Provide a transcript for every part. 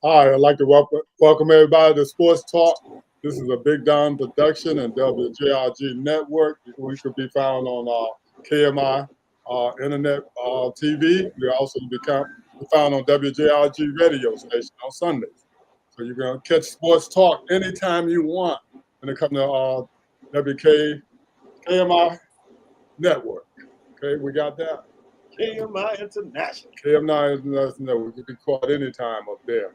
Hi, I'd like to welcome everybody to Sports Talk. This is a Big Don production and WJRG network. We could be found on KMI Internet TV. We also be found on WJRG radio station on Sundays. So you're going to catch Sports Talk anytime you want when it comes to KMI network. Okay, we got that. KMI International. KMI International. We can be caught anytime up there.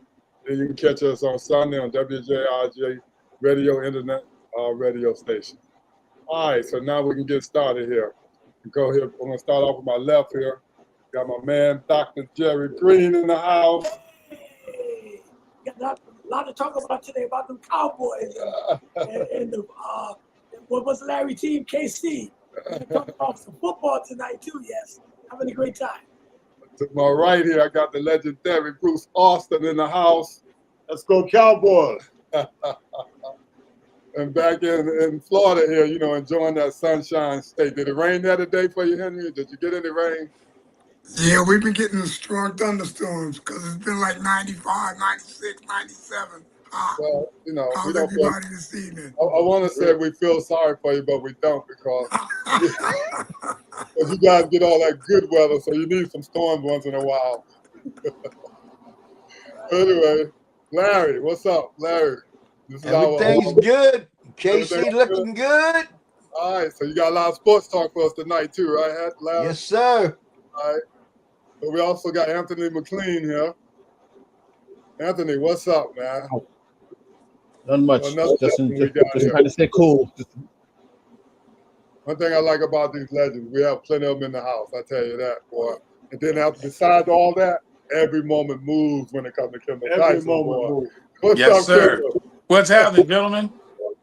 Then you can catch us on Sunday on WJRG radio internet radio station. All right, so now we can get started here. Go here. I'm going to start off with my left here. Got my man, Dr. Jerry Green in the house. Hey, got a lot to talk about today about them Cowboys and the what was Larry team, KC. We're talking about some football tonight too. Yes, having a great time. To my right here, I got the legendary Bruce Austin in the house. Let's go Cowboys. And back in Florida here, you know, enjoying that sunshine state. Did it rain there today for you, Henry? Did you get any rain? Yeah, we've been getting strong thunderstorms because it's been like 95, 96, 97. Well, you know, How's we don't feel, everybody this evening? I want to say we feel sorry for you, but we don't because you guys get all that good weather, so you need some storms once in a while. Anyway, Larry, what's up, Larry? This is Everything's good. KC looking good. All right, so you got a lot of sports talk for us tonight too, right, Larry? Yes, sir. All right. But we also got Anthony McLean here. Anthony, what's up, man? Not much. Just trying to stay cool. One thing I like about these legends, we have plenty of them in the house. I tell you that, boy. And then besides all that, every moment moves when it comes to Kendall Every Tyson, moment boy. moves. What's Yes, up, sir. Kendall? What's happening, gentlemen?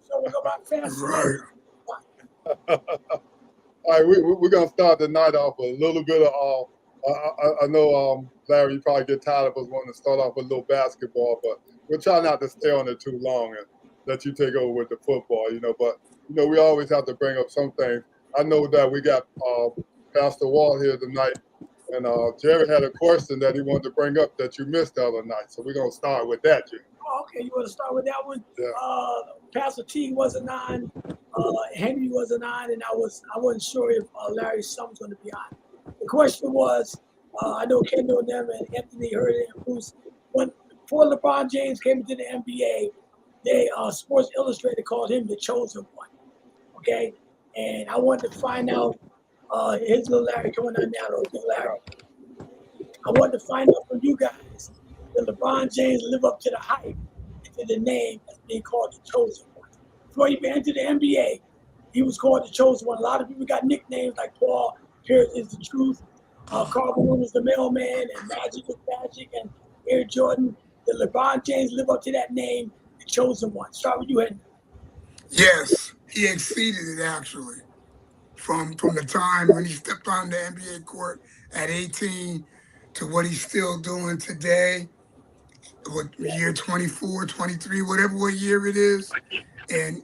So we go back fast. Right. All right, we're going to start the night off with a little bit of I know, Larry, you probably get tired of us wanting to start off with a little basketball, but we'll try not to stay on it too long and let you take over with the football, you know. But, you know, we always have to bring up some things. I know that we got Pastor Walt here tonight, and Jerry had a question that he wanted to bring up that you missed the other night. So we're going to start with that, Jerry. Oh, okay, you want to start with that one? Yeah. Pastor T wasn't on, Henry wasn't on, and I wasn't sure if Larry's son was going to be on. The question was, I know Kendall and them and Anthony heard it and Bruce. Before LeBron James came into the NBA, Sports Illustrated called him the chosen one. Okay, and I wanted to find out. Here's little Larry coming on now, little Larry. I wanted to find out from you guys, did LeBron James live up to the hype and to the name that's being called the chosen one? Before he entered the NBA, he was called the chosen one. A lot of people got nicknames like Paul Pierce is the truth. Carl Malone is the mailman, and Magic is Magic, and Air Jordan. Did LeBron James live up to that name, the chosen one? Start with you, Henry. Yes, he exceeded it actually. From the time when he stepped on the NBA court at 18 to what he's still doing today, what year 24, 23, whatever what year it is. And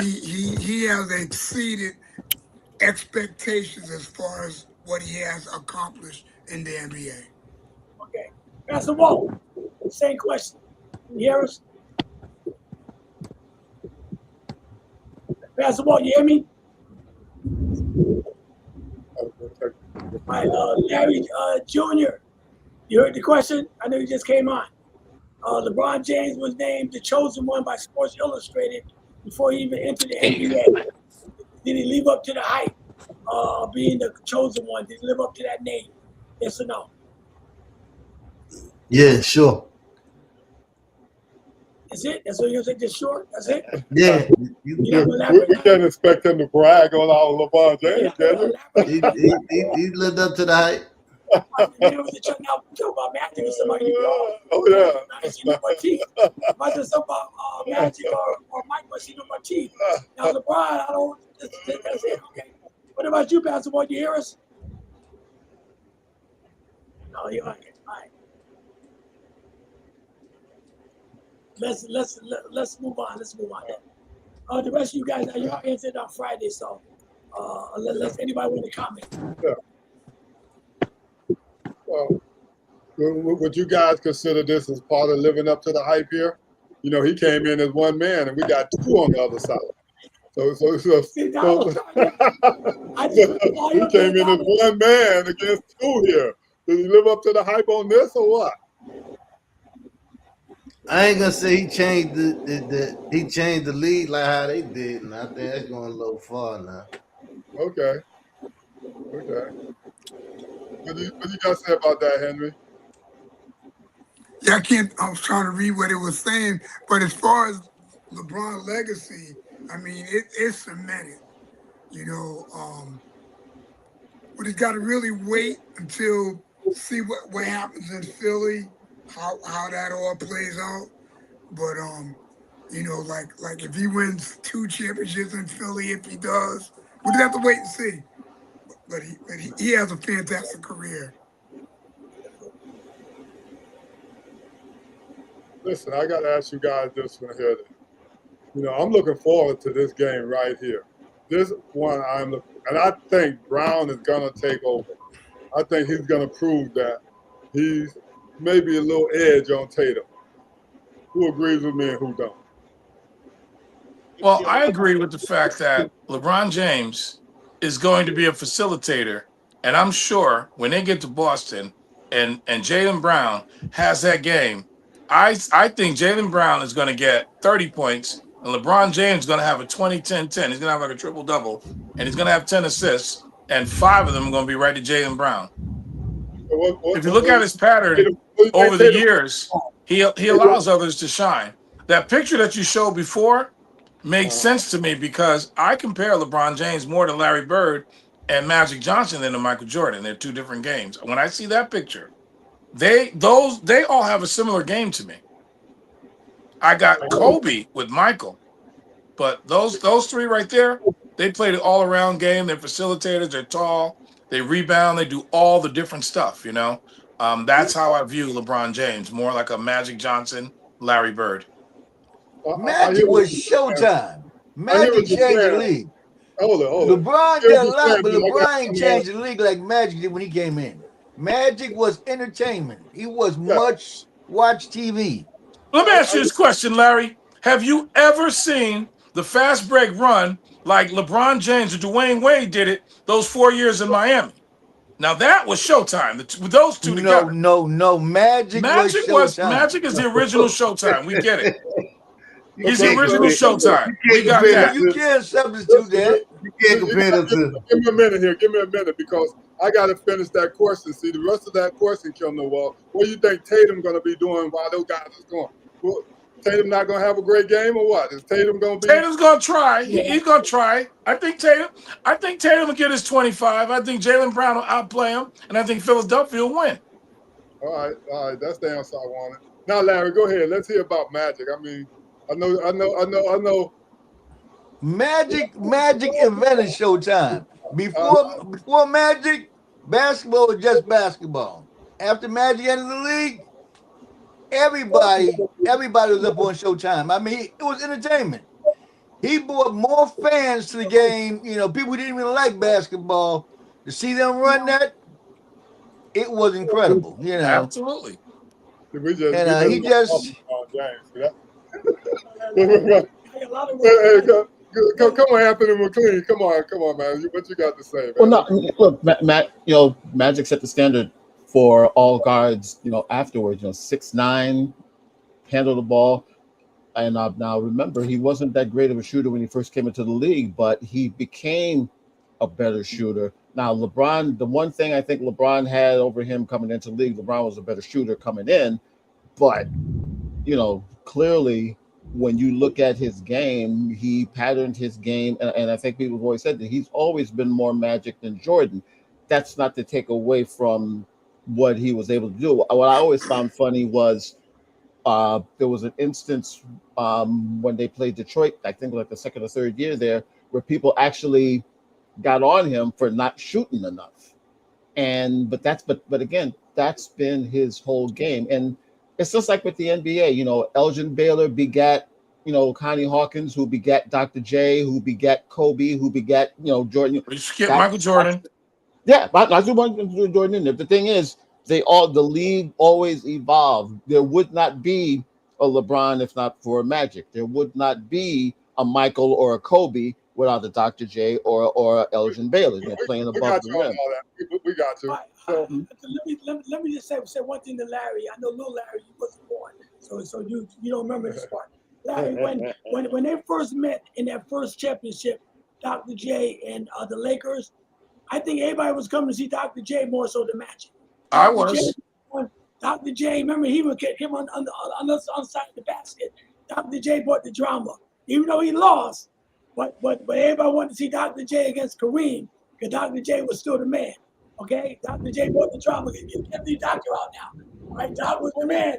he has exceeded expectations as far as what he has accomplished in the NBA. Okay. Pastor Walt, same question. Can you hear us? Pastor Walt, you hear me? All right, Larry Jr., you heard the question? I know you just came on. LeBron James was named the chosen one by Sports Illustrated before he even entered the NBA. Did he live up to the hype of being the chosen one? Did he live up to that name? Yes or no? Yeah, sure. That's it? That's what you're going to say, just short? That's it? Yeah. We can't expect him to brag on our LeBron James, can we? He lived up to the hype. About Magic or somebody. Oh, yeah. I see no more teeth. I just talk about Magic or Mike, I see no more teeth. Now, LeBron, I don't. That's it. Okay. What about you, Pastor Boy? You hear us? No, you're right. All right. Let's move on. Let's move on. The rest of you guys, y'all answered on Friday, so unless anybody want to comment. Yeah. Well, Would you guys consider this as part of living up to the hype here? You know, he came in as one man, and we got two on the other side. So he came in as one man against two here. Does he live up to the hype on this or what? I ain't gonna say he changed the league like how they did, and I think that's going a little far now. Okay. What do you guys say about that, Henry? Yeah, I was trying to read what it was saying, but as far as LeBron's legacy, I mean, it's cemented. You know, but he's got to really wait until see what happens in Philly, how that all plays out. But you know, like if he wins 2 championships in Philly, if he does, we'll just have to wait and see. But he has a fantastic career. Listen, I got to ask you guys this one here. You know, I'm looking forward to this game right here. This one, and I think Brown is going to take over. I think he's going to prove that he's maybe a little edge on Tatum. Who agrees with me and who don't? Well, I agree with the fact that LeBron James is going to be a facilitator, and I'm sure when they get to Boston and Jaylen Brown has that game, I think Jaylen Brown is going to get 30 points, and LeBron James is going to have a 20-10-10. He's going to have like a triple-double, and he's going to have 10 assists, and 5 of them are going to be right to Jaylen Brown. If you look at his pattern over the years, he allows others to shine. That picture that you showed before makes sense to me because I compare LeBron James more to Larry Bird and Magic Johnson than to Michael Jordan. They're 2 different games. When I see that picture, they all have a similar game to me. I got Kobe with Michael, but those 3 right there, they played an all-around game. They're facilitators. They're tall. They rebound. They do all the different stuff, you know. That's how I view LeBron James, more like a Magic Johnson, Larry Bird. Magic was showtime. Magic changed the league. Hold on. LeBron did a lot, but LeBron ain't changed the league like Magic did when he came in. Magic was entertainment. He was much watch TV. Let me ask you this question, Larry. Have you ever seen the fast break run like LeBron James or Dwayne Wade did it those 4 years in Miami? Now that was Showtime. With those two together. No. Magic was Showtime. Magic is the original Showtime. We get it. He's the original Showtime. We got that. You can't substitute that. You can't compare them to. Give me a minute here. Give me a minute because I got to finish that question. See, the rest of that question, Kim Noel, what do you think Tatum going to be doing while those guys are going? Well, Tatum not going to have a great game or what? Is Tatum going to be? Tatum's going to try. He's going to try. I think Tatum will get his 25. I think Jaylen Brown will outplay him, and I think Philadelphia will win. All right. That's the answer I wanted. Now, Larry, go ahead. Let's hear about Magic. I mean, I know. Magic invented Showtime. Before Magic, basketball was just basketball. After Magic entered the league, everybody was up on Showtime. I mean, it was entertainment. He brought more fans to the game. You know, people who didn't even like basketball, to see them run that, it was incredible. You know, absolutely. He just. Come on, Anthony McLean. Come on, man. What you got to say, man? Well, no, look, Matt. You know, Magic set the standard for all guards. You know, afterwards, 6'9", handle the ball, and now remember, he wasn't that great of a shooter when he first came into the league, but he became a better shooter. Now, LeBron, the one thing I think LeBron had over him coming into the league, LeBron was a better shooter coming in, but clearly, when you look at his game, he patterned his game, and I think people have always said that he's always been more Magic than Jordan. That's not to take away from what he was able to do. What I always found funny was there was an instance when they played Detroit, I think like the second or third year there, where people actually got on him for not shooting enough. But again, that's been his whole game. And it's just like with the NBA, Elgin Baylor begat, Connie Hawkins, who begat Dr. J, who begat Kobe, who begat, Jordan. You skip Michael Jordan. Yeah, but I do want to do Jordan in there. The thing is, the league always evolved. There would not be a LeBron if not for Magic. There would not be a Michael or a Kobe without a Dr. J or Elgin Baylor. They're playing We above got the you on rim. all that. We got you. So, Let me just say one thing to Larry. I know little Larry, you wasn't born, so you don't remember this part. Larry, when they first met in that first championship, Dr. J and the Lakers, I think everybody was coming to see Dr. J more so than Magic. I Dr. was. Dr. J, remember he would get him on the side of the basket. Dr. J brought the drama, even though he lost. But everybody wanted to see Dr. J against Kareem because Dr. J was still the man. Okay, Dr. J brought the drama. Get the doctor out now. Right, Doc was the man.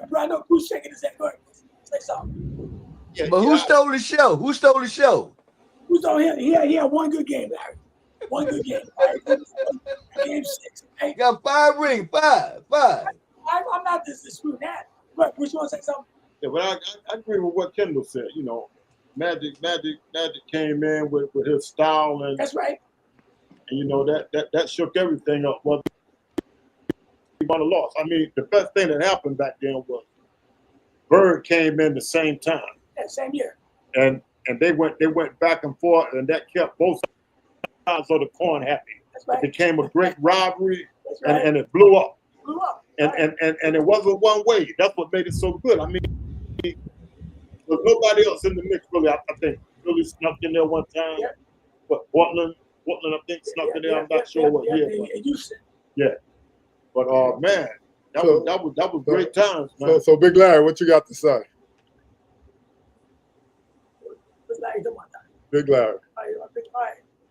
Right, I know Bruce shaking his head. Go ahead, say something. But who stole the show? Who stole the show? Who's on here? He had one good game, Larry. One good game. Right? Game 6. Right? You got 5 rings. Five. I'm not disputing that. But Bruce, you want to say something? Yeah, but I agree with what Kendall said. You know, Magic came in with his style, and that's right. And you know that shook everything up. Whether he won or lost. I mean, the best thing that happened back then was Bird came in the same time. Yeah, same year. And they went back and forth, and that kept both sides of the coin happy. That's right. It became a great rivalry, right. and it blew up. Right. And it wasn't one way. That's what made it so good. I mean, there's nobody else in the mix really. I think Philly snuck in there one time. Yeah. But Portland, I think snuck in there. I'm not sure what year. Yeah. But man, that was great times, man. So Big Larry, what you got to say? Big Larry.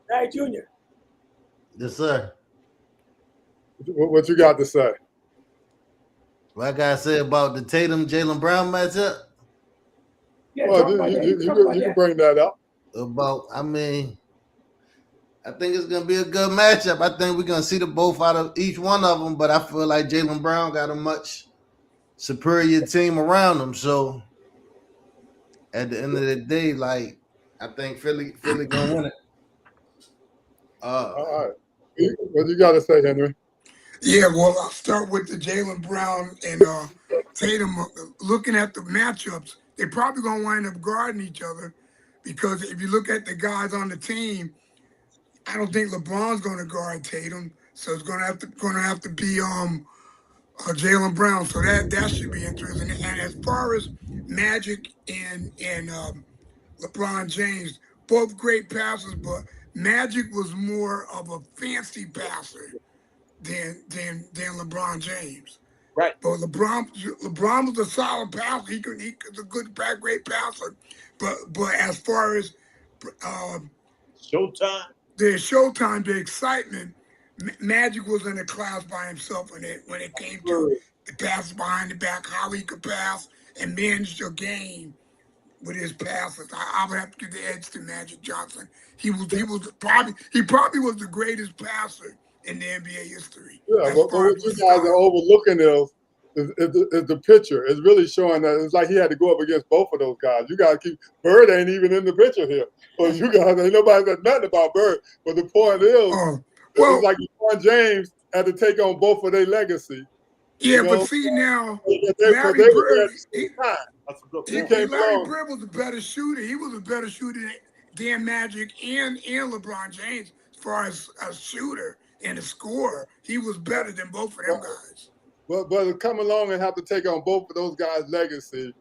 Larry Jr. Yes, sir. What you got to say? What I gotta say about the Tatum Jaylen Brown matchup? Yeah, well, you can bring that up. I think it's gonna be a good matchup. I think we're gonna see the both out of each one of them, but I feel like Jaylen Brown got a much superior team around him. So at the end of the day, like I think Philly gonna win it. All right. What you got to say, Henry? Yeah, well, I'll start with the Jaylen Brown and Tatum. Looking at the matchups, they're probably going to wind up guarding each other because if you look at the guys on the team, I don't think LeBron's going to guard Tatum, so it's going to have to be Jaylen Brown. So that should be interesting. And as far as Magic and LeBron James, both great passers, but Magic was more of a fancy passer than LeBron James. Right. But LeBron was a solid passer. He was a great passer. But as far as Showtime, the excitement, Magic was in a class by himself when it came to the passes behind the back, how he could pass and manage your game with his passes. I would have to give the edge to Magic Johnson. He probably was the greatest passer in the NBA history. Yeah, but what you guys are overlooking is the picture. It's really showing that it's like he had to go up against both of those guys. You guys Bird ain't even in the picture here. So you guys ain't nobody that's nothing about Bird. But the point is, it's like LeBron James had to take on both of their legacy. Yeah, but see now, Larry Bird was a better shooter. He was a better shooter than Magic and LeBron James as far as a shooter and a scorer. He was better than both of them guys. But to come along and have to take on both of those guys' legacy,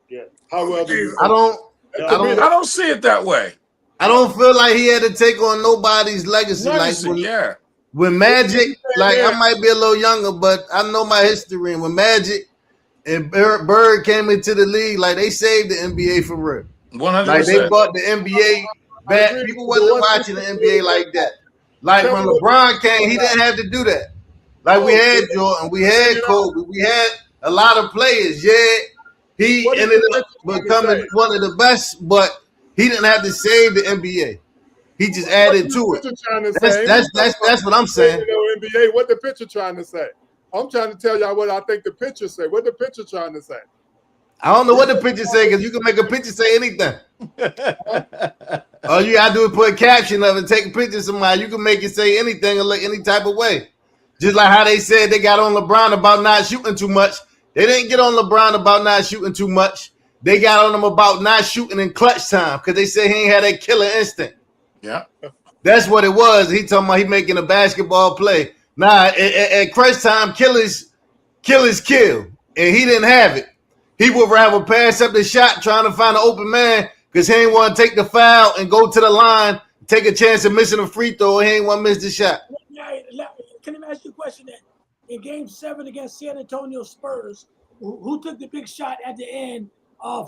how well do you? I don't see it that way. I don't feel like he had to take on nobody's legacy. When Magic, I might be a little younger, but I know my history. And when Magic and Bird came into the league, like they saved the NBA for real. 100%. Like they brought the NBA back. People wasn't watching the NBA like that. Like when LeBron came, he didn't have to do that. Like we had Jordan, we had Kobe, we had a lot of players. Yeah, he ended up becoming one of the best, but he didn't have to save the NBA. He just added to it. That's what I'm saying. NBA, what the picture trying to say? I'm trying to tell y'all what I think the picture say. What the picture trying to say? I don't know what the picture say because you can make a picture say anything. All you gotta do is put a caption of it, take a picture of somebody. You can make it say anything or look any type of way. Just like how they said they got on LeBron about not shooting too much. They didn't get on LeBron about not shooting too much. They got on him about not shooting in clutch time because they said he ain't had that killer instinct. Yeah. That's what it was. He talking about he making a basketball play. Nah, at crunch time, killers kill. And he didn't have it. He would rather pass up the shot trying to find an open man because he ain't want to take the foul and go to the line, take a chance of missing a free throw, and he ain't want to miss the shot. Can I ask you a question then? In Game 7 against San Antonio Spurs, who took the big shot at the end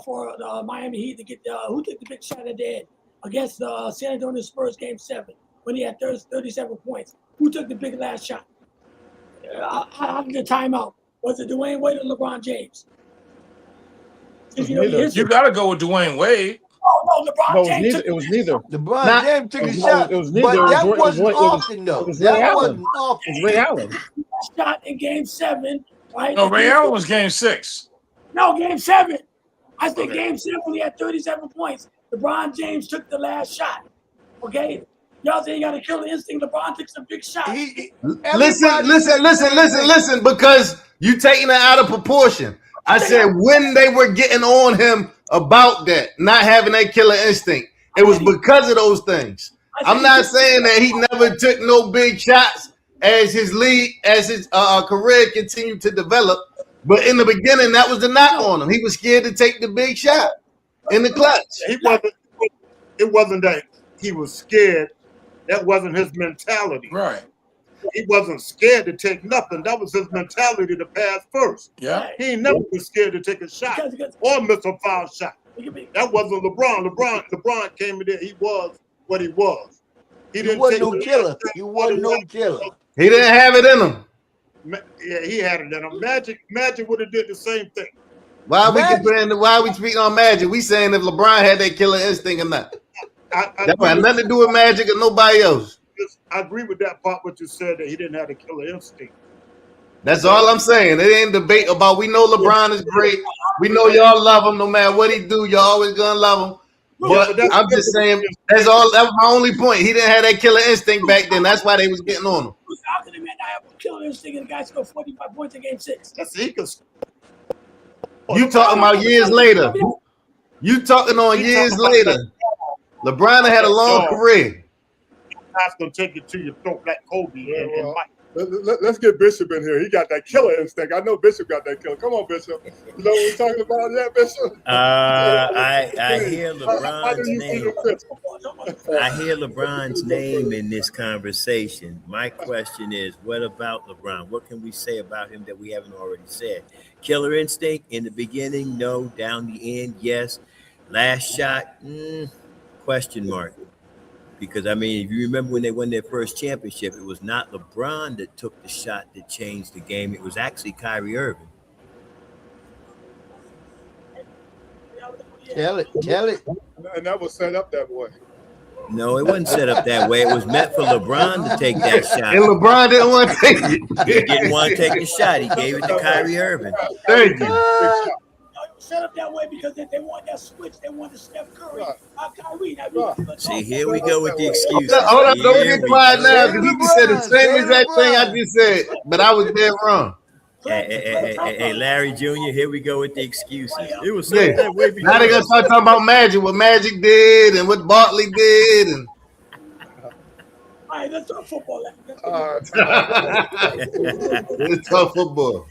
for the Miami Heat to get who took the big shot at the end against the San Antonio Spurs Game 7 when he had 37 points? Who took the big last shot? After the timeout, was it Dwayne Wade or LeBron James? You got to go with Dwayne Wade. Oh no, LeBron James. It was neither. LeBron James took a shot, but that wasn't often though. That wasn't often. It was Ray Allen. Shot in Game 7, right? No, Ray Allen was Game 6. No, Game 7. I said Game 7 he had 37 points. LeBron James took the last shot. Okay? Y'all say you got a killer instinct. LeBron took some big shots. Listen, because you taking it out of proportion. I said when they were getting on him about that, not having that killer instinct, it was because of those things. I'm not saying that he never took no big shots as his career continued to develop. But in the beginning, that was the knock on him. He was scared to take the big shot in the clutch. It wasn't that he was scared. That wasn't his mentality. Right. He wasn't scared to take nothing. That was his mentality to pass first. Yeah. He ain't never been scared to take a shot or miss a foul shot. That wasn't LeBron. LeBron came in there. He was what he was. He wasn't no killer. He wasn't no killer. He didn't have it in him. Yeah, he had it in him. Magic would have did the same thing. Why are we speaking on Magic? We saying if LeBron had that killer instinct or not. That had nothing to do with Magic or nobody else. I agree with that part, what you said, that he didn't have the killer instinct. That's all I'm saying. It ain't debate about, we know LeBron is great. We know y'all love him. No matter what he do, y'all always gonna love him. But I'm just saying, that was my only point. He didn't have that killer instinct back then. That's why they was getting on him. How can a man not have a killer instinct and the guy scored 45 points in Game 6? You talking about years later. You talking on years later. LeBron had a long career. That's gonna take it to your throat like Kobe and Mike. Let's get Bishop in here. He got that killer instinct. I know Bishop got that killer. Come on, Bishop. You know what we're talking about? Yeah, Bishop. I hear LeBron's name. I hear LeBron's name in this conversation. My question is, what about LeBron? What can we say about him that we haven't already said? Killer instinct in the beginning, no. Down the end, yes. Last shot, question mark. Because, I mean, if you remember when they won their first championship, it was not LeBron that took the shot that changed the game. It was actually Kyrie Irving. Tell it. And that was set up that way. No, it wasn't set up that way. It was meant for LeBron to take that shot. And LeBron didn't want to take it. He didn't want to take the shot. He gave it to Kyrie Irving. Thank you. Set up that way because they want that switch. They want the Steph Curry, Kyrie. See, here we go with the excuses. Hold up, don't get quiet now because he said the same exact thing I just said, but I was dead wrong. Hey, Larry Jr., here we go with the excuses. It was set that way. Now they're gonna start talking about Magic, what Magic did and what Barkley did, and all right, let's talk football. Let's talk football.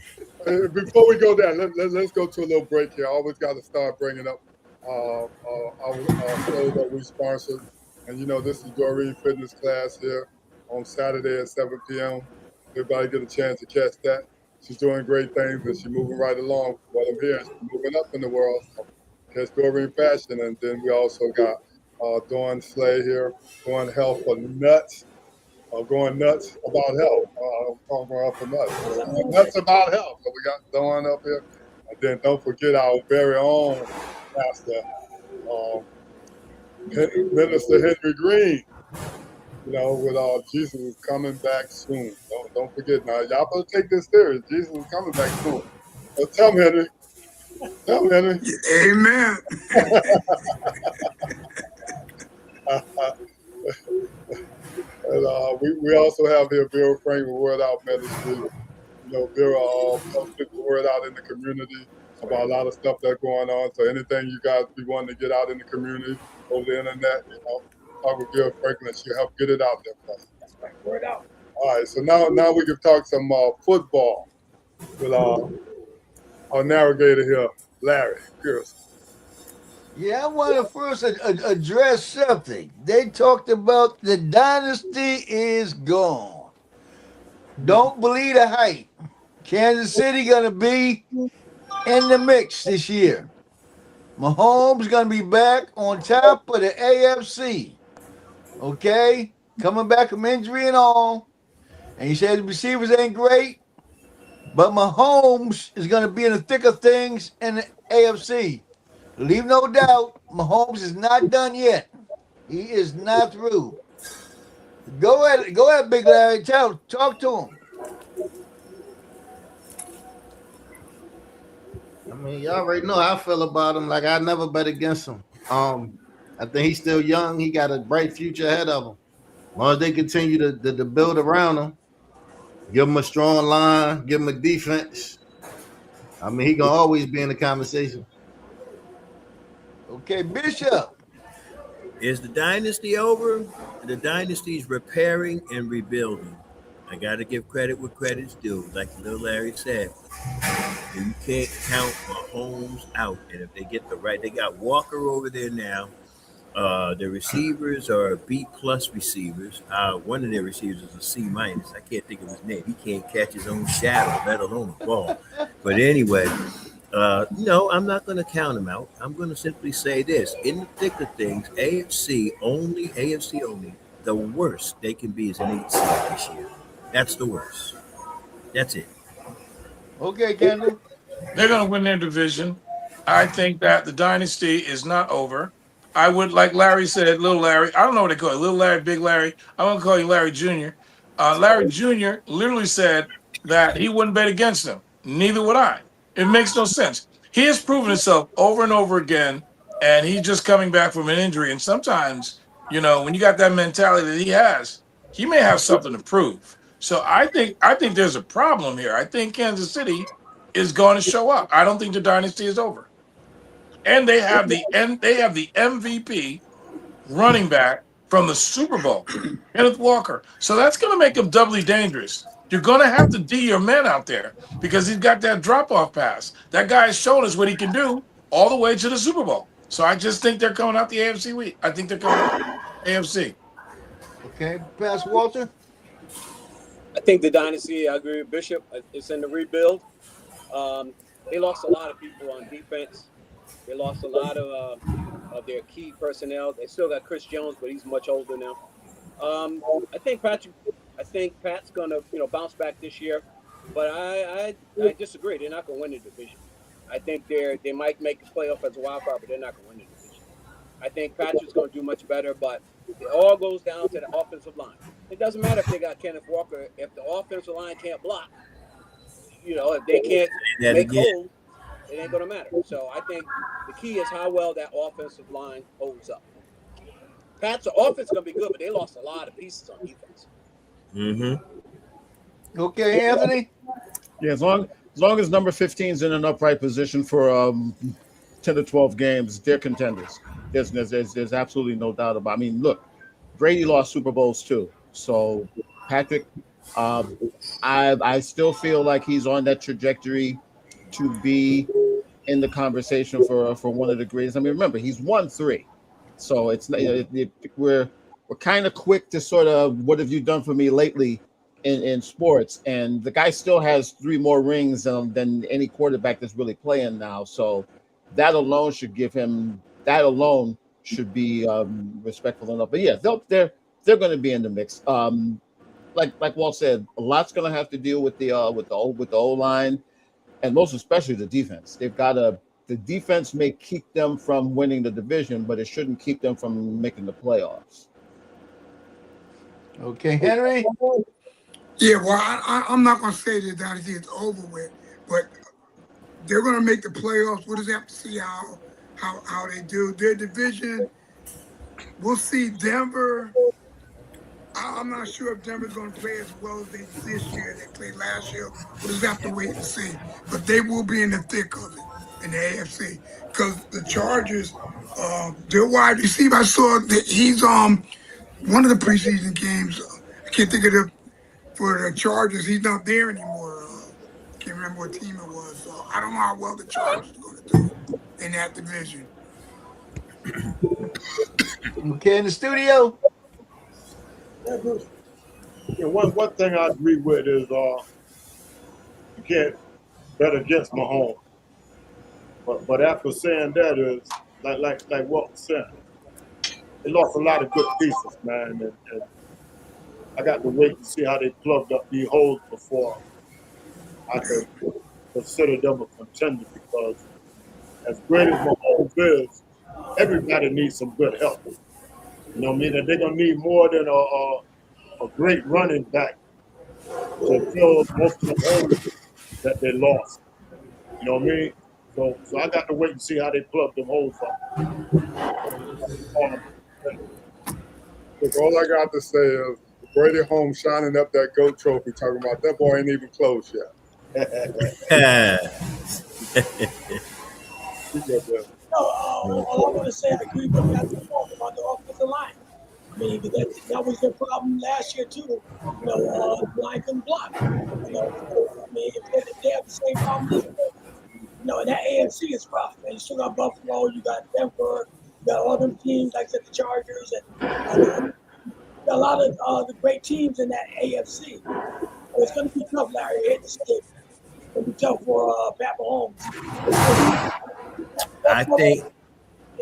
Before we go there, let's go to a little break here. I always got to start bringing up our shows that we sponsored. And, you know, this is Doreen Fitness class here on Saturday at 7 p.m. Everybody get a chance to catch that. She's doing great things, and she's moving right along. What I'm hearing, she's moving up in the world. So catch Doreen Fashion. And then we also got Dawn Slay here, doing health for nuts. Going nuts about health. Going up for nuts. Nuts about health. So we got Dawn up here. And then don't forget our very own pastor, Minister Henry Green. You know, with Jesus is coming back soon. Don't forget now. Y'all better take this serious. Jesus is coming back soon. So tell me, Henry. Amen. And we also have here Vera Franklin Word Out Ministry. Vera helps get the word out in the community about a lot of stuff that's going on. So anything you guys be wanting to get out in the community over the internet, talk with Vera Franklin. She'll help get it out there for you. That's right. Word out. All right. So now we can talk some football with our navigator here, Larry Pearson. Yeah, I want to first address something. They talked about the dynasty is gone. Don't believe the hype. Kansas City gonna be in the mix this year. Mahomes gonna be back on top of the AFC. Okay, coming back from injury and all. And he said the receivers ain't great, but Mahomes is gonna be in the thick of things in the AFC. Leave no doubt, Mahomes is not done yet. He is not through. Go ahead, Big Larry. Talk to him. I mean, y'all already know how I feel about him. Like, I never bet against him. I think he's still young. He got a bright future ahead of him. As long as they continue to build around him, give him a strong line, give him a defense. I mean, he gonna always be in the conversation. Okay, Bishop. Is the dynasty over? The dynasty's repairing and rebuilding. I got to give credit where credit's due. Like Lil Larry said, you can't count Mahomes out. And if they get the right, they got Walker over there now. The receivers are B+ receivers. One of their receivers is a C-. I can't think of his name. He can't catch his own shadow, let alone a ball. But anyway, no, I'm not going to count him out. I'm going to simply say this. In the thick of things, AFC only, the worst they can be is an 8 seed this year. That's the worst. That's it. Okay, Kendall. They're going to win their division. I think that the dynasty is not over. I would, like Larry said, Little Larry. I don't know what they call it, Little Larry, Big Larry. I'm going to call you Larry Jr. Larry Jr. literally said that he wouldn't bet against them. Neither would I. It makes no sense. He has proven himself over and over again, and he's just coming back from an injury. And sometimes, when you got that mentality that he has, he may have something to prove. So I think there's a problem here. I think Kansas City is going to show up. I don't think the dynasty is over. And they have the MVP running back from the Super Bowl, Kenneth Walker. So that's going to make him doubly dangerous. You're going to have to D your men out there because he's got that drop-off pass. That guy has shown us what he can do all the way to the Super Bowl. So I just think they're coming out the AFC week. I think they're coming out AFC. Okay, Pastor Walter. I think the dynasty, I agree with Bishop, it's in the rebuild. They lost a lot of people on defense. They lost a lot of their key personnel. They still got Chris Jones, but he's much older now. I think Pat's gonna bounce back this year, but I disagree. They're not gonna win the division. I think they might make the playoff as a wild card, but they're not gonna win the division. I think Patrick's gonna do much better, but it all goes down to the offensive line. It doesn't matter if they got Kenneth Walker. If the offensive line can't block, if they can't make holes, it ain't going to matter. So I think the key is how well that offensive line holds up. Pat's offense is going to be good, but they lost a lot of pieces on defense. Mm-hmm. Okay, Anthony? Yeah, as long as number 15 is in an upright position for 10 to 12 games, they're contenders. There's absolutely no doubt about it. I mean, look, Brady lost Super Bowls too. So Patrick, I still feel like he's on that trajectory to be in the conversation for one of the greatest. I mean, remember, he's won 3. So it's we're kind of quick to sort of, what have you done for me lately in sports? And the guy still has 3 more rings than any quarterback that's really playing now. So that alone should be respectful enough. But yeah, they're going to be in the mix. Like Walt said, a lot's going to have to deal with the O-line, and most especially the defense. The defense may keep them from winning the division, but it shouldn't keep them from making the playoffs. Okay, Henry? Yeah, well, I'm not going to say that dynasty is over with, but they're going to make the playoffs. We'll just have to see how they do. Their division, we'll see. Denver, I'm not sure if Denver's going to play as well as they this year. They played last year. We'll just have to wait and see. But they will be in the thick of it in the AFC because the Chargers, their wide receiver. I saw that he's one of the preseason games. I can't think of for the Chargers. He's not there anymore. I can't remember what team it was. So I don't know how well the Chargers are going to do in that division. Okay, in the studio. Yeah, one thing I agree with is you can't bet against Mahomes. But after saying that is like what was said, they lost a lot of good pieces, man, and I got to wait and see how they plugged up these holes before I could consider them a contender, because as great as Mahomes is, everybody needs some good help. You know what I mean? And they're gonna need more than a great running back to fill most of the holes that they lost. You know what I mean? So I got to wait and see how they plug them holes up. Look, all I got to say is Brady Holmes shining up that GOAT trophy, talking about that boy ain't even close yet. All I want to say, I agree with Pastor Paul about the offensive line. I mean, that was their problem last year too. You know, the line couldn't block. You know, so, I mean, if they have the same problem this year, you know, and that AFC is rough. And you still got Buffalo, you got Denver, you got all them teams like I said, the Chargers, and you got a lot of the great teams in that AFC. So it's going to be tough, Larry. I hate to say it. It's going to be tough for Pat Mahomes. I think,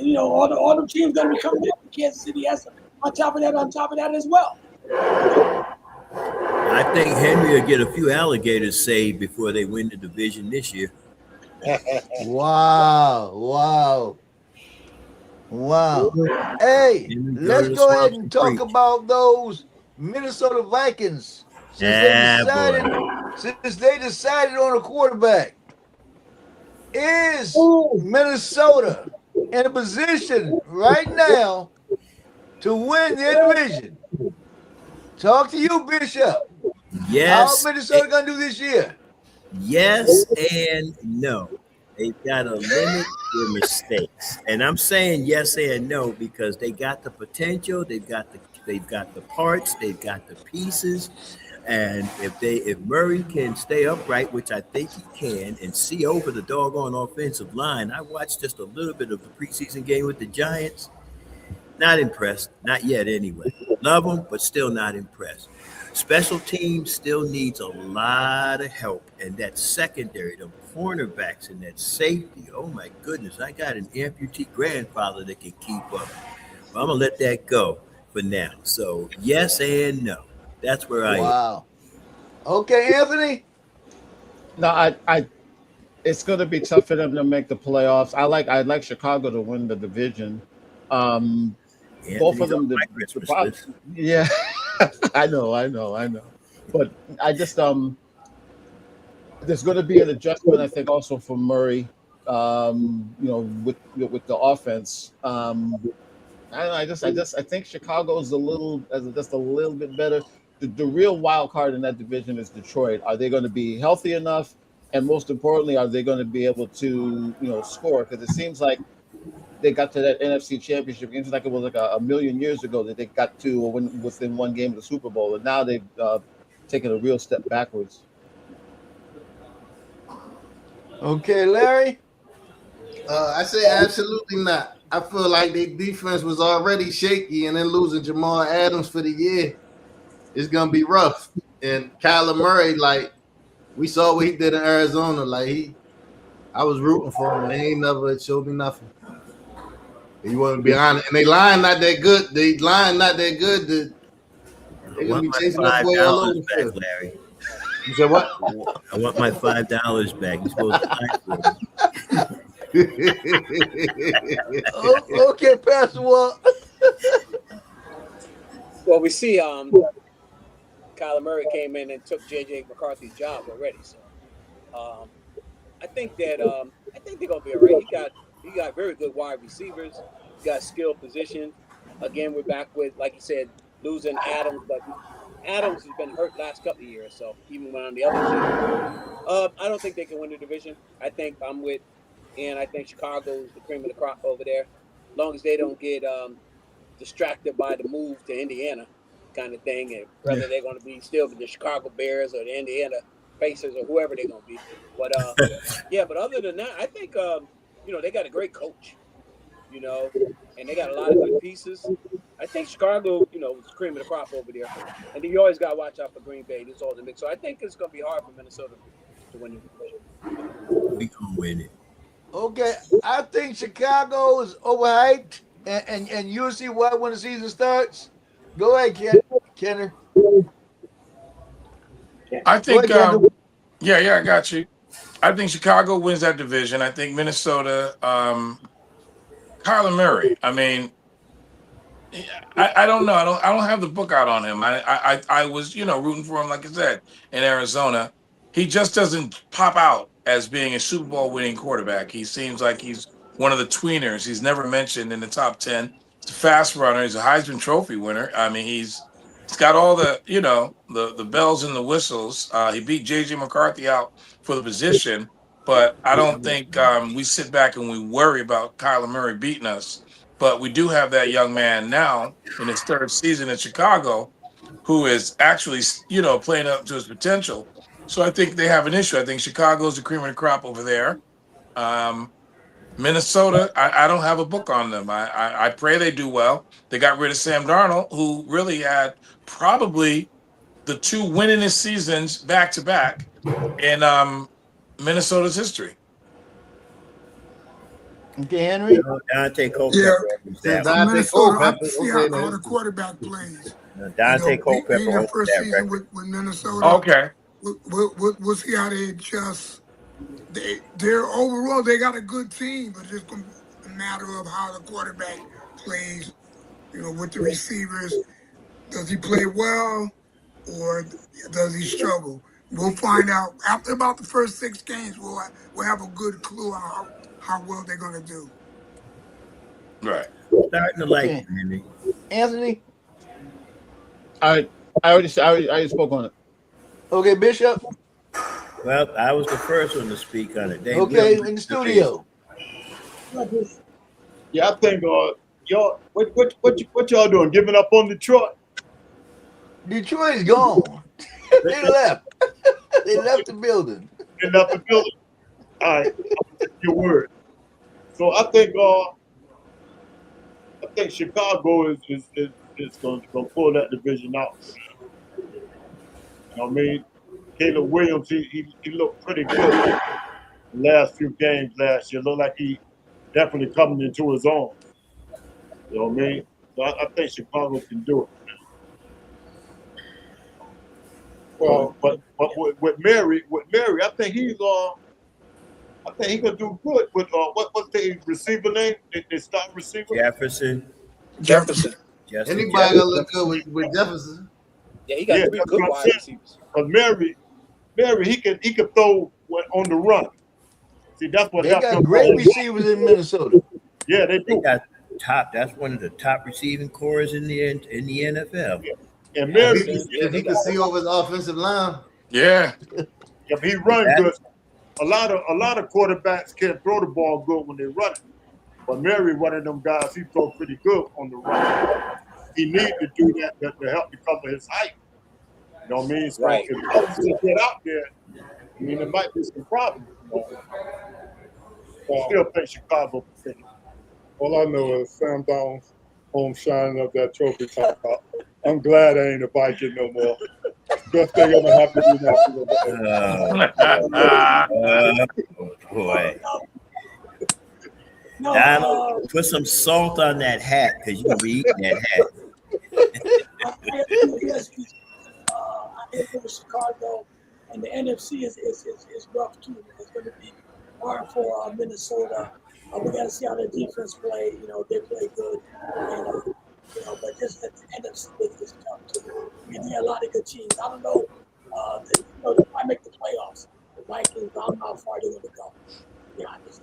you know, all the teams going to be coming up. Kansas City has on top of that as well. I think Henry will get a few alligators saved before they win the division this year. Wow. Hey, let's go ahead and talk about those Minnesota Vikings since they decided on a quarterback. Is Minnesota in a position right now to win their division? Talk to you, Bishop. Yes. How Minnesota gonna do this year? Yes and no. They've got to limit their mistakes. And I'm saying yes and no because they got the potential, they've got the parts, they've got the pieces. And if Murray can stay upright, which I think he can, and see over the doggone offensive line, I watched just a little bit of the preseason game with the Giants. Not impressed, not yet anyway. Love them, but still not impressed. Special teams still needs a lot of help, and that secondary, the cornerbacks and that safety. Oh my goodness, I got an amputee grandfather that can keep up. But I'm gonna let that go for now. So yes and no. That's where I am. Wow. Okay, Anthony. No, I it's going to be tough for them to make the playoffs. I'd like Chicago to win the division. Both of them, yeah. I know. But I just there's going to be an adjustment, I think, also for Murray. With the offense. I think Chicago's just a little bit better. The real wild card in that division is Detroit. Are they going to be healthy enough? And most importantly, are they going to be able to, score? Because it seems like they got to that NFC Championship game. It's like it was like a million years ago that they got to within one game of the Super Bowl, and now they've taken a real step backwards. Okay, Larry. I say absolutely not. I feel like their defense was already shaky, and then losing Jamal Adams for the year is gonna be rough. And Kyler Murray, like we saw what he did in Arizona, I was rooting for him. He ain't never showed me nothing. He wasn't be honest, and they line not that good. They're gonna be chasing that boy all over the field. Larry. You said what? I want my $5 back. You're supposed to Okay, Pastor Walt. Well, we see Kyler Murray came in and took J.J. McCarthy's job already. So I think they're gonna be all right. He got very good wide receivers. He got skilled positions. Again, we're back with, like you said, losing Adams, but Adams has been hurt last couple of years. So even when on the other team, I don't think they can win the division. I think I'm with, and I think Chicago's the cream of the crop over there. As long as they don't get distracted by the move to Indiana, kind of thing, and whether they're going to be still the Chicago Bears or the Indiana Pacers or whoever they're going to be. But yeah, but other than that, I think they got a great coach, and they got a lot of good pieces. I think Chicago, was the cream of the crop over there, and then you always got to watch out for Green Bay. This all the mix, so I think it's going to be hard for Minnesota to win the division. We gonna win it. Okay, I think Chicago is overhyped, and you'll see why when the season starts. Go ahead, Kenner. I think, Go ahead, I got you. I think Chicago wins that division. I think Minnesota, Kyler Murray. I mean, I don't know. I don't have the book out on him. I was rooting for him, like I said, in Arizona. He just doesn't pop out as being a Super Bowl winning quarterback. He seems like he's one of the tweeners. He's never mentioned in the top 10. He's a fast runner. He's a Heisman Trophy winner. I mean, he's got all the the bells and the whistles. He beat JJ McCarthy out for the position, but I don't think we sit back and we worry about Kyler Murray beating us. But we do have that young man now in his third season in Chicago who is actually, playing up to his potential. So I think they have an issue. I think Chicago's the cream of the crop over there. Minnesota, I don't have a book on them. I pray they do well. They got rid of Sam Darnold, who really had probably the two winningest seasons back to back in Minnesota's history. Okay, Henry. Dante Culpepper. Yeah, Minnesota. I have to see how the quarterback plays. Dante Culpepper. Being their first season with Minnesota. Okay. We'll see how they adjust. They're overall they got a good team, but it's just a matter of how the quarterback plays. With the receivers, does he play well or does he struggle? We'll find out after about the first 6 games. We'll have a good clue on how well they're going to do. Right. Starting to like him, Henry. Anthony. I already spoke on it. Okay, Bishop. Well, I was the first one to speak on it. Okay, in the studio. Yeah, I think y'all what y'all doing? Giving up on Detroit? Detroit's gone. They left. They left the building. They left the building. All right, I'll take your word. So I think Chicago is going to pull that division out. You know what I mean? Caleb Williams, he looked pretty good the last few games last year. Looked like he definitely coming into his own. You know what I mean? So I think Chicago can do it. Well, but with Mary, I think he's gonna do good with what's the receiver name? They start receiver? Jefferson. Anybody gonna look good with Jefferson? Yeah, he got 3 good wide receivers. But Mary, he can throw on the run. See, that's what they got great receivers in Minnesota. Yeah, they do. They got that's one of the top receiving cores in the NFL. Yeah. And Mary, if he can see over his offensive line. Yeah. If he runs good, a lot of quarterbacks can't throw the ball good when they run it. But Mary, one of them guys, he throws pretty good on the run. He needs to do that to help because of his height. You know what I mean? So right. If he get out there, I mean, there might be some problems. I still think Chicago can finish. All I know is Sam Donald's home shining up that trophy top. I'm glad I ain't a Viking no more. Best thing I'm gonna have to do now. Oh boy. Donald, put some salt on that hat because you're gonna be eating that hat. I think for Chicago and the NFC is rough too. It's going to be hard for Minnesota. We got to see how their defense play. They play good, and but just at the NFC is tough too. They got a lot of good teams. I don't know. They might make the playoffs. The Vikings, I don't know how far they're going to go. Yeah, I guess.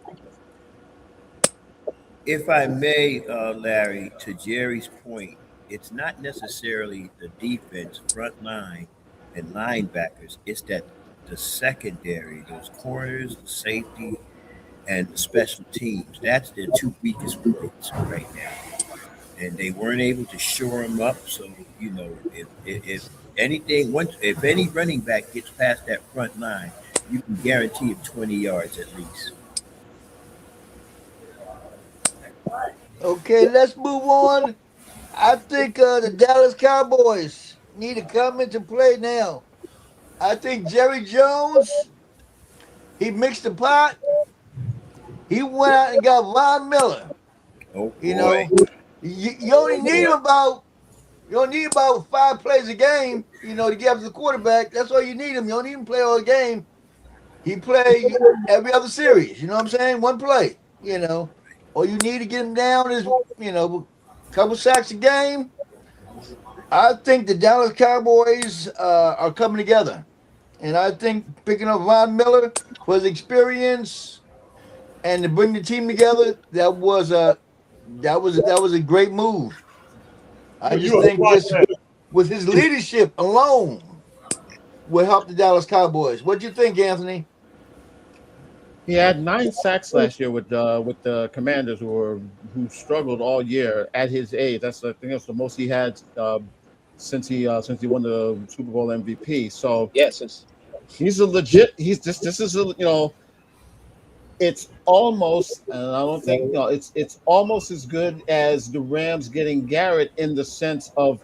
If I may, Larry, to Jerry's point, it's not necessarily the defense, front line, and linebackers. It's that the secondary, those corners, the safety, and the special teams. That's their two weakest points right now, and they weren't able to shore them up. So if anything, once if any running back gets past that front line, you can guarantee him 20 yards at least. Okay, let's move on. I think the Dallas Cowboys need to come into play now. I think Jerry Jones, he mixed the pot. He went out and got Von Miller. Oh You boy. know, you only need him about you don't need about 5 plays a game. To get up to the quarterback. That's all you need him. You don't need him to play all the game. He play every other series. You know what I'm saying? One play. All you need to get him down is a couple sacks a game. I think the Dallas Cowboys are coming together, and I think picking up Von Miller for his experience and to bring the team together, that was a great move. I just think just with his leadership alone will help the Dallas Cowboys. What do you think, Anthony? He had 9 sacks last year with the Commanders, who struggled all year at his age. I think that's the most he had since he won the Super Bowl MVP. So Yes. he's a legit. This is it's almost, and I don't think it's almost as good as the Rams getting Garrett, in the sense of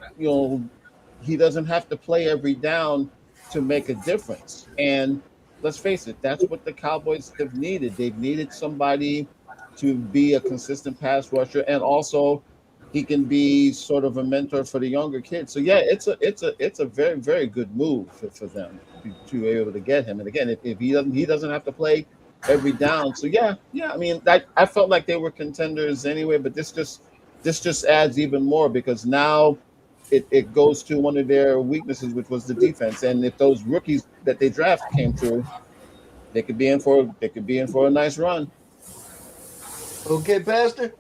he doesn't have to play every down to make a difference. And let's face it, that's what the Cowboys have needed. They've needed somebody to be a consistent pass rusher, and also he can be sort of a mentor for the younger kids. So yeah, it's a very, very good move for them to be able to get him. And again, if he doesn't have to play every down. So yeah. I mean, I felt like they were contenders anyway, but this just adds even more, because now it goes to one of their weaknesses, which was the defense. And if those rookies that they draft came through, they could be in for a nice run. Okay, Pastor.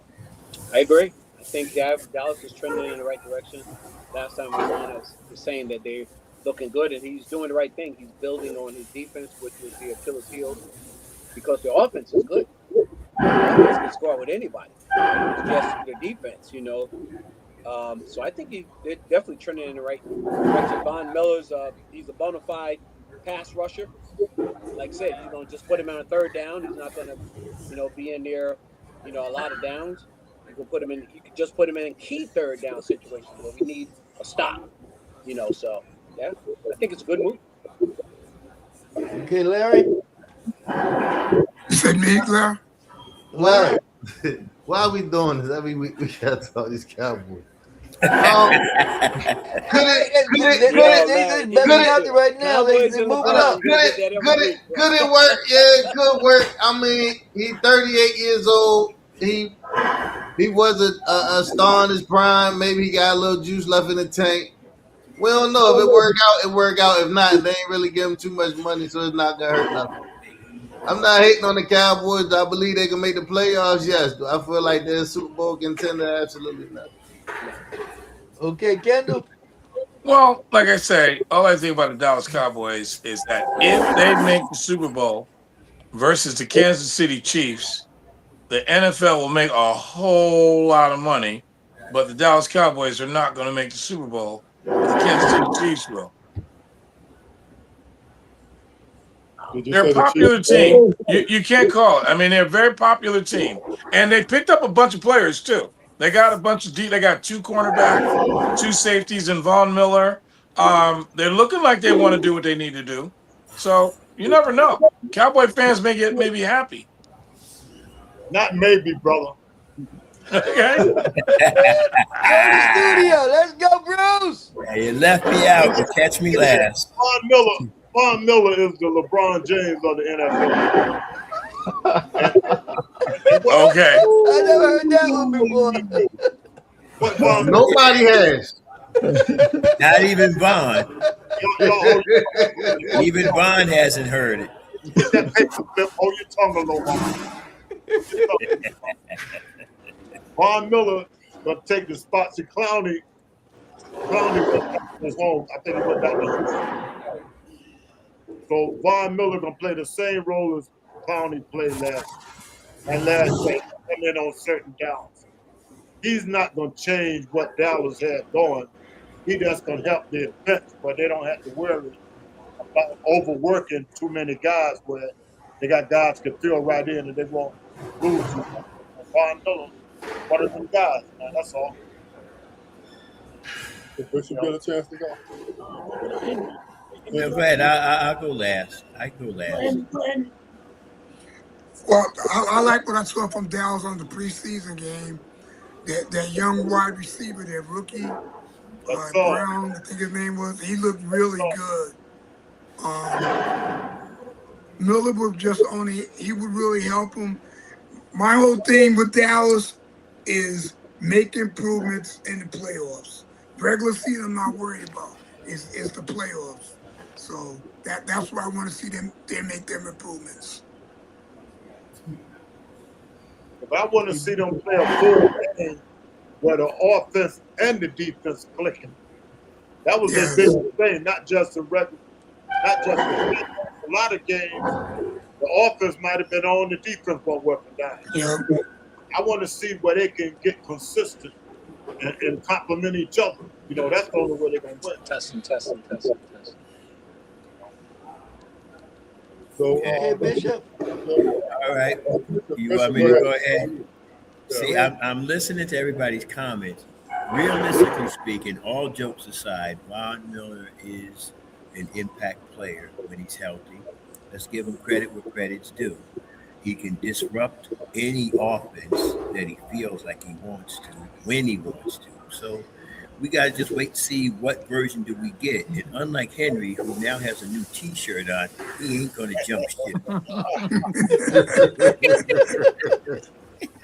I agree. I think Dallas is trending in the right direction. Last time we were on, I was saying that they're looking good, and he's doing the right thing. He's building on his defense, which was the Achilles heel, because the offense is good. The offense can score with anybody. It's just the defense, So I think they're definitely trending in the right direction. Von Miller's he's a bona fide pass rusher. Like I said, you're gonna just put him on a third down. He's not gonna, be in there, a lot of downs. You can just put him in key third down situations where we need a stop. So yeah, I think it's a good move. Okay, Larry. You said me, Larry? Larry. Why are we doing this? Every week we gotta talk these Cowboys. Could it work? Yeah, it could work. I mean, he's 38 years old. He was a star in his prime. Maybe he got a little juice left in the tank. We don't know. If it work out, it work out. If not, they ain't really give him too much money, so it's not gonna hurt nothing. I'm not hating on the Cowboys. I believe they can make the playoffs. Yes. Do I feel like they're a Super Bowl contender? Absolutely not. Okay, Kendall. Well, like I say, all I think about the Dallas Cowboys is that if they make the Super Bowl versus the Kansas City Chiefs, the NFL will make a whole lot of money, but the Dallas Cowboys are not going to make the Super Bowl, but the Kansas City Chiefs will. They're a popular team. You can't call it. I mean, they're a very popular team. And they picked up a bunch of players, too. They got a bunch of they got 2 cornerbacks, 2 safeties, and Von Miller. They're looking like they want to do what they need to do. So you never know. Cowboy fans may be happy. Not maybe, brother. Okay. Go to the studio. Let's go, Bruce. Yeah, you left me out, but catch me last. Von Miller is the LeBron James of the NFL. Okay. I never heard that one before. Nobody has. Not even Von. Even Von hasn't heard it. Get that paper clip on your tongue a little while. Von Miller gonna take the spot to Clowney Clowney was home. I think he went back to Houston. So Von Miller gonna play the same role as Clowney played last year. Come in on certain downs. He's not gonna change what Dallas had going. He just gonna help their bench, but they don't have to worry about overworking too many guys where they got guys can fill right in and they won't lose too much. Von Miller, one of them guys, man. That's all. Did Bishop get a chance to go? No, go ahead. I'll go last. I go last. Well, I like what I saw from Dallas on the preseason game. That young wide receiver, that rookie, Brown, I think his name was, he looked really good. Miller would he would really help him. My whole thing with Dallas is make improvements in the playoffs. Regular season, I'm not worried about. Is the playoffs. So that's where I want to see them. They make them improvements. If I want to see them play a full game where the offense and the defense clicking, that was their biggest thing. Not just a lot of games. The offense might have been on, the defense wasn't working down. Yeah. I want to see where they can get consistent and complement each other. You know, that's the only way they're going to win. Testing. So, Hey, Bishop. All right. You want me to go ahead? See, I'm listening to everybody's comments. Realistically speaking, all jokes aside, Von Miller is an impact player when he's healthy. Let's give him credit where credit's due. He can disrupt any offense that he feels like he wants to, when he wants to. So we got to just wait to see what version do we get. And unlike Henry, who now has a new T-shirt on, he ain't going to jump ship.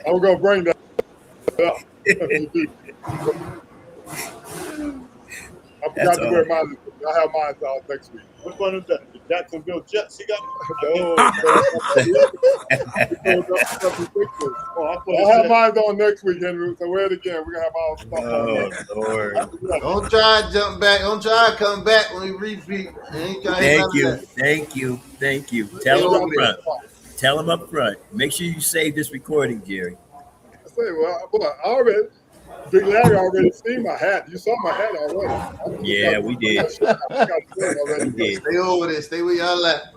I'm going to bring that up. I forgot to wear mine. I have mine out next week. Which one is that? The Jacksonville Jets? He got I'll have mine on next week, Henry. So wear it again. We're going to have our stuff on. Lord. Don't try to jump back. Don't try to come back when we repeat. Thank you. Tell him up front. Make sure you save this recording, Jerry. I say, well, Big Larry already seen my hat. You saw my hat already. Yeah, we did. Stay over there. Stay where y'all at.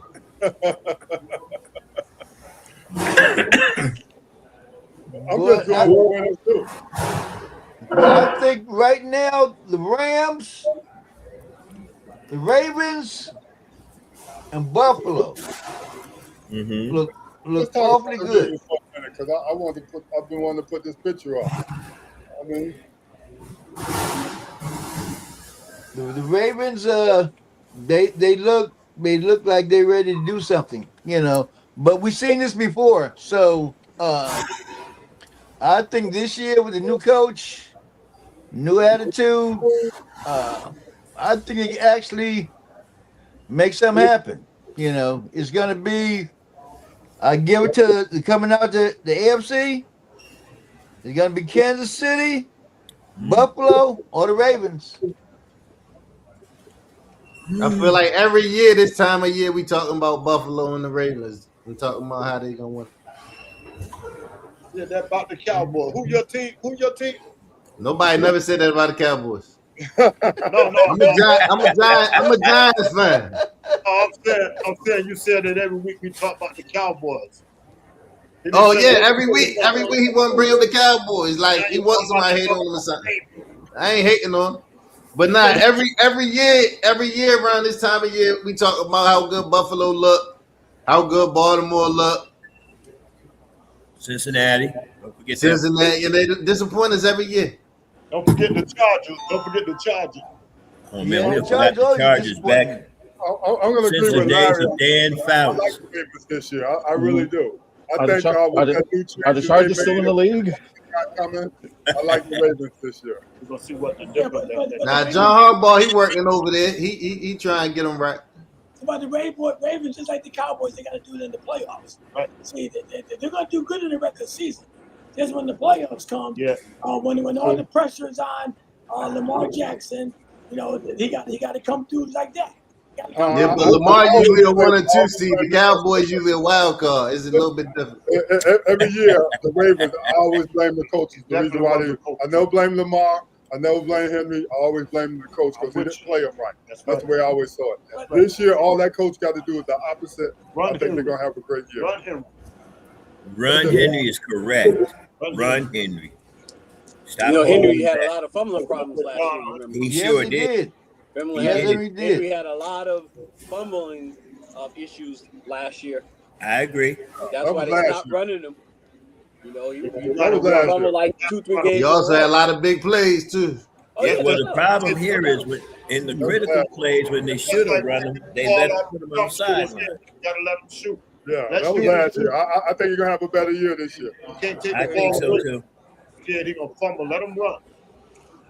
I'm just doing what winners do. I think right now the Rams, the Ravens, and Buffalo look awfully good. Because I've been wanting to put this picture up. I mean, the Ravens, they look like they're ready to do something, you know. But we've seen this before, so I think this year with the new coach, new attitude, I think it actually makes something happen. You know, it's gonna be. I give it to the coming out the AFC. It's gonna be Kansas City, Buffalo, or the Ravens. I feel like every year, this time of year, we talking about Buffalo and the Ravens. We talking about how they gonna win. Yeah, that about the Cowboys. Who your team? Nobody never said that about the Cowboys. No. I'm a Giants fan. I'm saying you said that every week we talk about the Cowboys. Oh yeah, every week he want to bring up the Cowboys. Like he wants somebody hate on him or something. I ain't hating on him. But nah, every year around this time of year, we talk about how good Buffalo look, how good Baltimore look. Cincinnati. Don't forget Cincinnati, and they disappoint us every year. Don't forget the Chargers. Oh man, we'll put the Chargers back. I'm going to agree with Larry. Dan Fouts. I like the Ravens this year. I really do. Are the Chargers still in the league? I like the Ravens this year. We're gonna see what the difference is. Now John Harbaugh, he working over there. He trying to get them right. But the Ravens, just like the Cowboys, they got to do it in the playoffs. Right. See, they're going to do good in the regular season. Just when the playoffs come, yeah. when all the pressure is on, Lamar Jackson, you know, he got to come through like that. Yeah, but Lamar usually a 1 or 2 seed. The Cowboys usually a wild card. It's a little bit different. Every year, the Ravens, I always blame the coaches. The reason why I never blame Lamar, I never blame Henry. I always blame the coach because he didn't play him right. That's the way I always saw it. This year, all that coach got to do is the opposite. I think they're going to have a great year. Run Henry is correct. Run Henry. Stop, you know, Henry had a lot of fumbling problems last year. Remember? He sure did. Henry had a lot of fumbling issues last year. I agree. That's why they stopped running him. You know, he fumbled like 2-3 games. He also had a lot of big plays too. Oh, yeah, well, the problem here is in the critical plays when they should have run him, they let him put him on the sideline. Gotta let him shoot. Yeah, that was last year. I think you're gonna have a better year this year. I think so too. Yeah, he's gonna fumble. Let him run.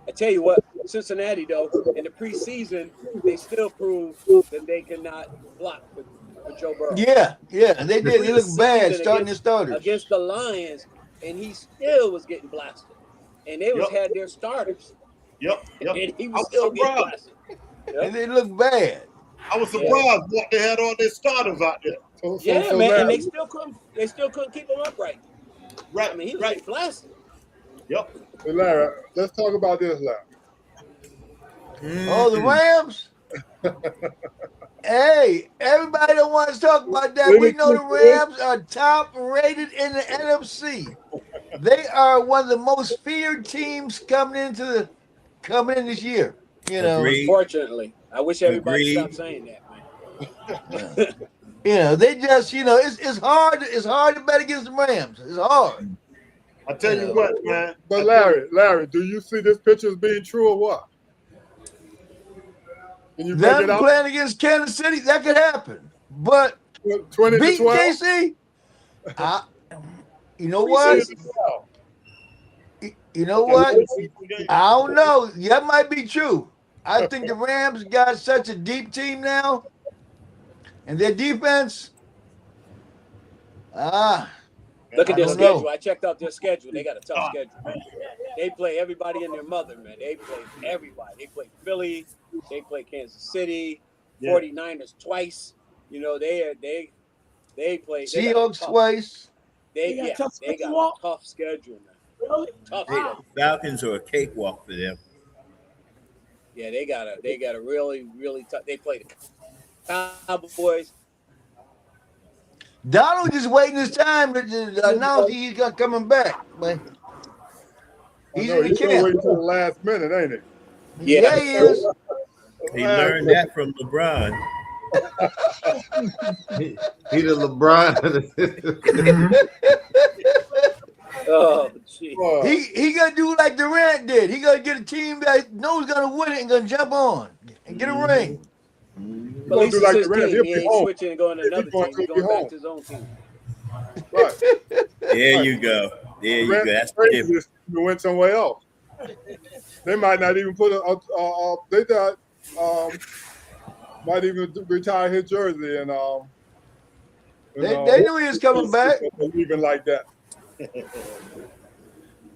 I tell you what, Cincinnati though, in the preseason, they still proved that they cannot block for Joe Burrow. Yeah, they did. They looked bad starting their starters against the Lions, and he still was getting blasted. And they had their starters. Yep. And he was still getting blasted. And they looked bad. I was surprised what they had all their starters out there. Man, and they still couldn't keep him upright. Right. I mean, he was getting blasted. Yep. Hey, Larry, let's talk about this, Larry. Oh, the Rams? Hey, everybody don't want to talk about that. We know the Rams are top rated in the NFC. They are one of the most feared teams coming in this year. You know, unfortunately, I wish everybody stopped saying that, man. You know, they just, you know, it's hard to bet against the Rams. It's hard. I tell you what, man. But Larry, do you see this picture as being true or what? Them playing against Kansas City, that could happen. But 20 beat to 12? KC, you know what? You know what? I don't know. That might be true. I think the Rams got such a deep team now, and their defense. Look at their schedule. I checked out their schedule. They got a tough schedule. They play everybody and their mother, man. They play everybody. They play Philly. They play Kansas City. 49ers twice. You know, they play Seahawks twice. They got a tough schedule, man. Really? Tough. Falcons are a cakewalk for them. Yeah, they got a really, really tough. They play the Cowboys. Donald just waiting his time to announce he's coming back, man. He's waiting till the last minute, ain't he? Yeah, he is. He learned that from LeBron. He the LeBron. Oh, geez. He gonna do like Durant did. He gonna get a team that knows gonna win it and gonna jump on and get a ring. But at least it's his team. He ain't switching and going to another team. He's going back to his own team. Right. There you go. There you go. That's the difference. You went somewhere else. They might not even put they thought might even retire his jersey and they knew he was coming back. Even like that.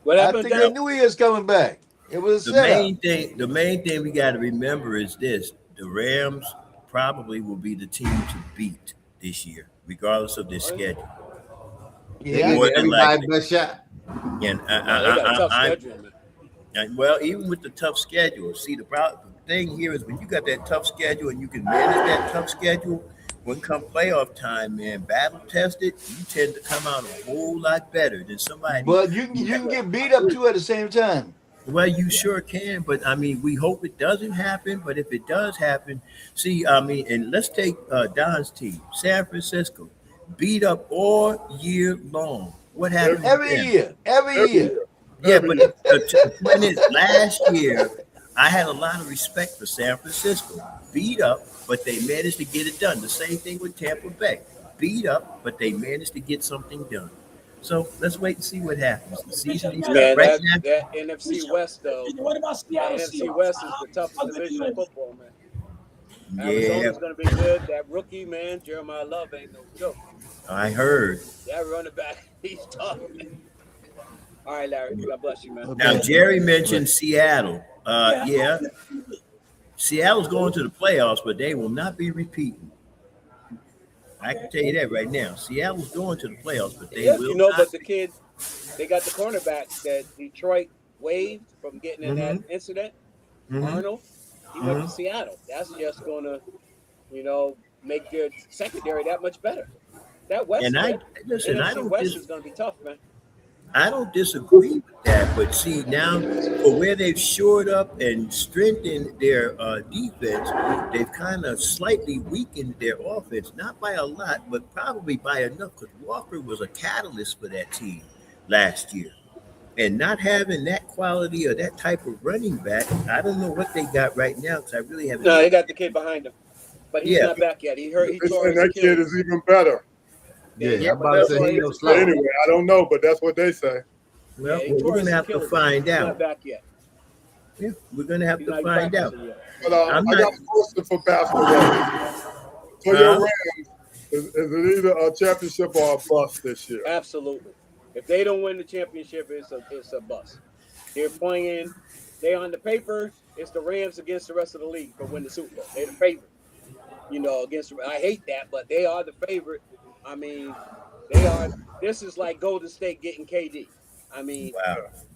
What happened? I think they knew he was coming back. It was the main thing we got to remember is this: the Rams probably will be the team to beat this year, regardless of their schedule. Yeah, everybody best shot. And they got a tough schedule, man. Well, even with the tough schedule, see the thing here is when you got that tough schedule and you can manage that tough schedule, when come playoff time, man, battle tested, you tend to come out a whole lot better than somebody. But you can get beat up too at the same time. Well, you sure can, but I mean, we hope it doesn't happen. But if it does happen, see, I mean, and let's take Don's team, San Francisco, beat up all year long. What happened? Every year. Yeah, but the point is, last year, I had a lot of respect for San Francisco. Beat up, but they managed to get it done. The same thing with Tampa Bay. Beat up, but they managed to get something done. So let's wait and see what happens. The season is man, right now. that NFC West, though. What about Seattle? NFC West is the toughest division of football, man. Yeah. Arizona's going to be good. That rookie, man, Jeremiah Love ain't no joke. I heard. That running back, he's tough. All right, Larry. God bless you, man. Now, Jerry mentioned Seattle. Yeah, Seattle's going to the playoffs, but they will not be repeating. I can tell you that right now. Seattle's going to the playoffs, but they will not. But the kid, they got the cornerback that Detroit waived from getting in that incident. Arnold, he went to Seattle. That's just going to, make their secondary that much better. That West, And I listen. I NFC don't West is going to be tough, man. I don't disagree with that, but see now for where they've shored up and strengthened their defense, they've kind of slightly weakened their offense, not by a lot, but probably by enough. Because Walker was a catalyst for that team last year, and not having that quality or that type of running back, I don't know what they got right now. Because I really haven't. No, they got the kid behind him, but he's not back yet. He hurt. He tore his that kid is even better. Yeah, I'm about to say he no slow. Anyway, I don't know, but that's what they say. Well, we're going to have to find out. Not back yet. Yeah, we're going to have to find out. But I got a question for basketball. For your Rams, is it either a championship or a bust this year? Absolutely. If they don't win the championship, it's a bust. They're playing. They on the paper. It's the Rams against the rest of the league for win the Super Bowl. They're the favorite. Against. I hate that, but they are the favorite. I mean, they are. This is like Golden State getting KD. I mean,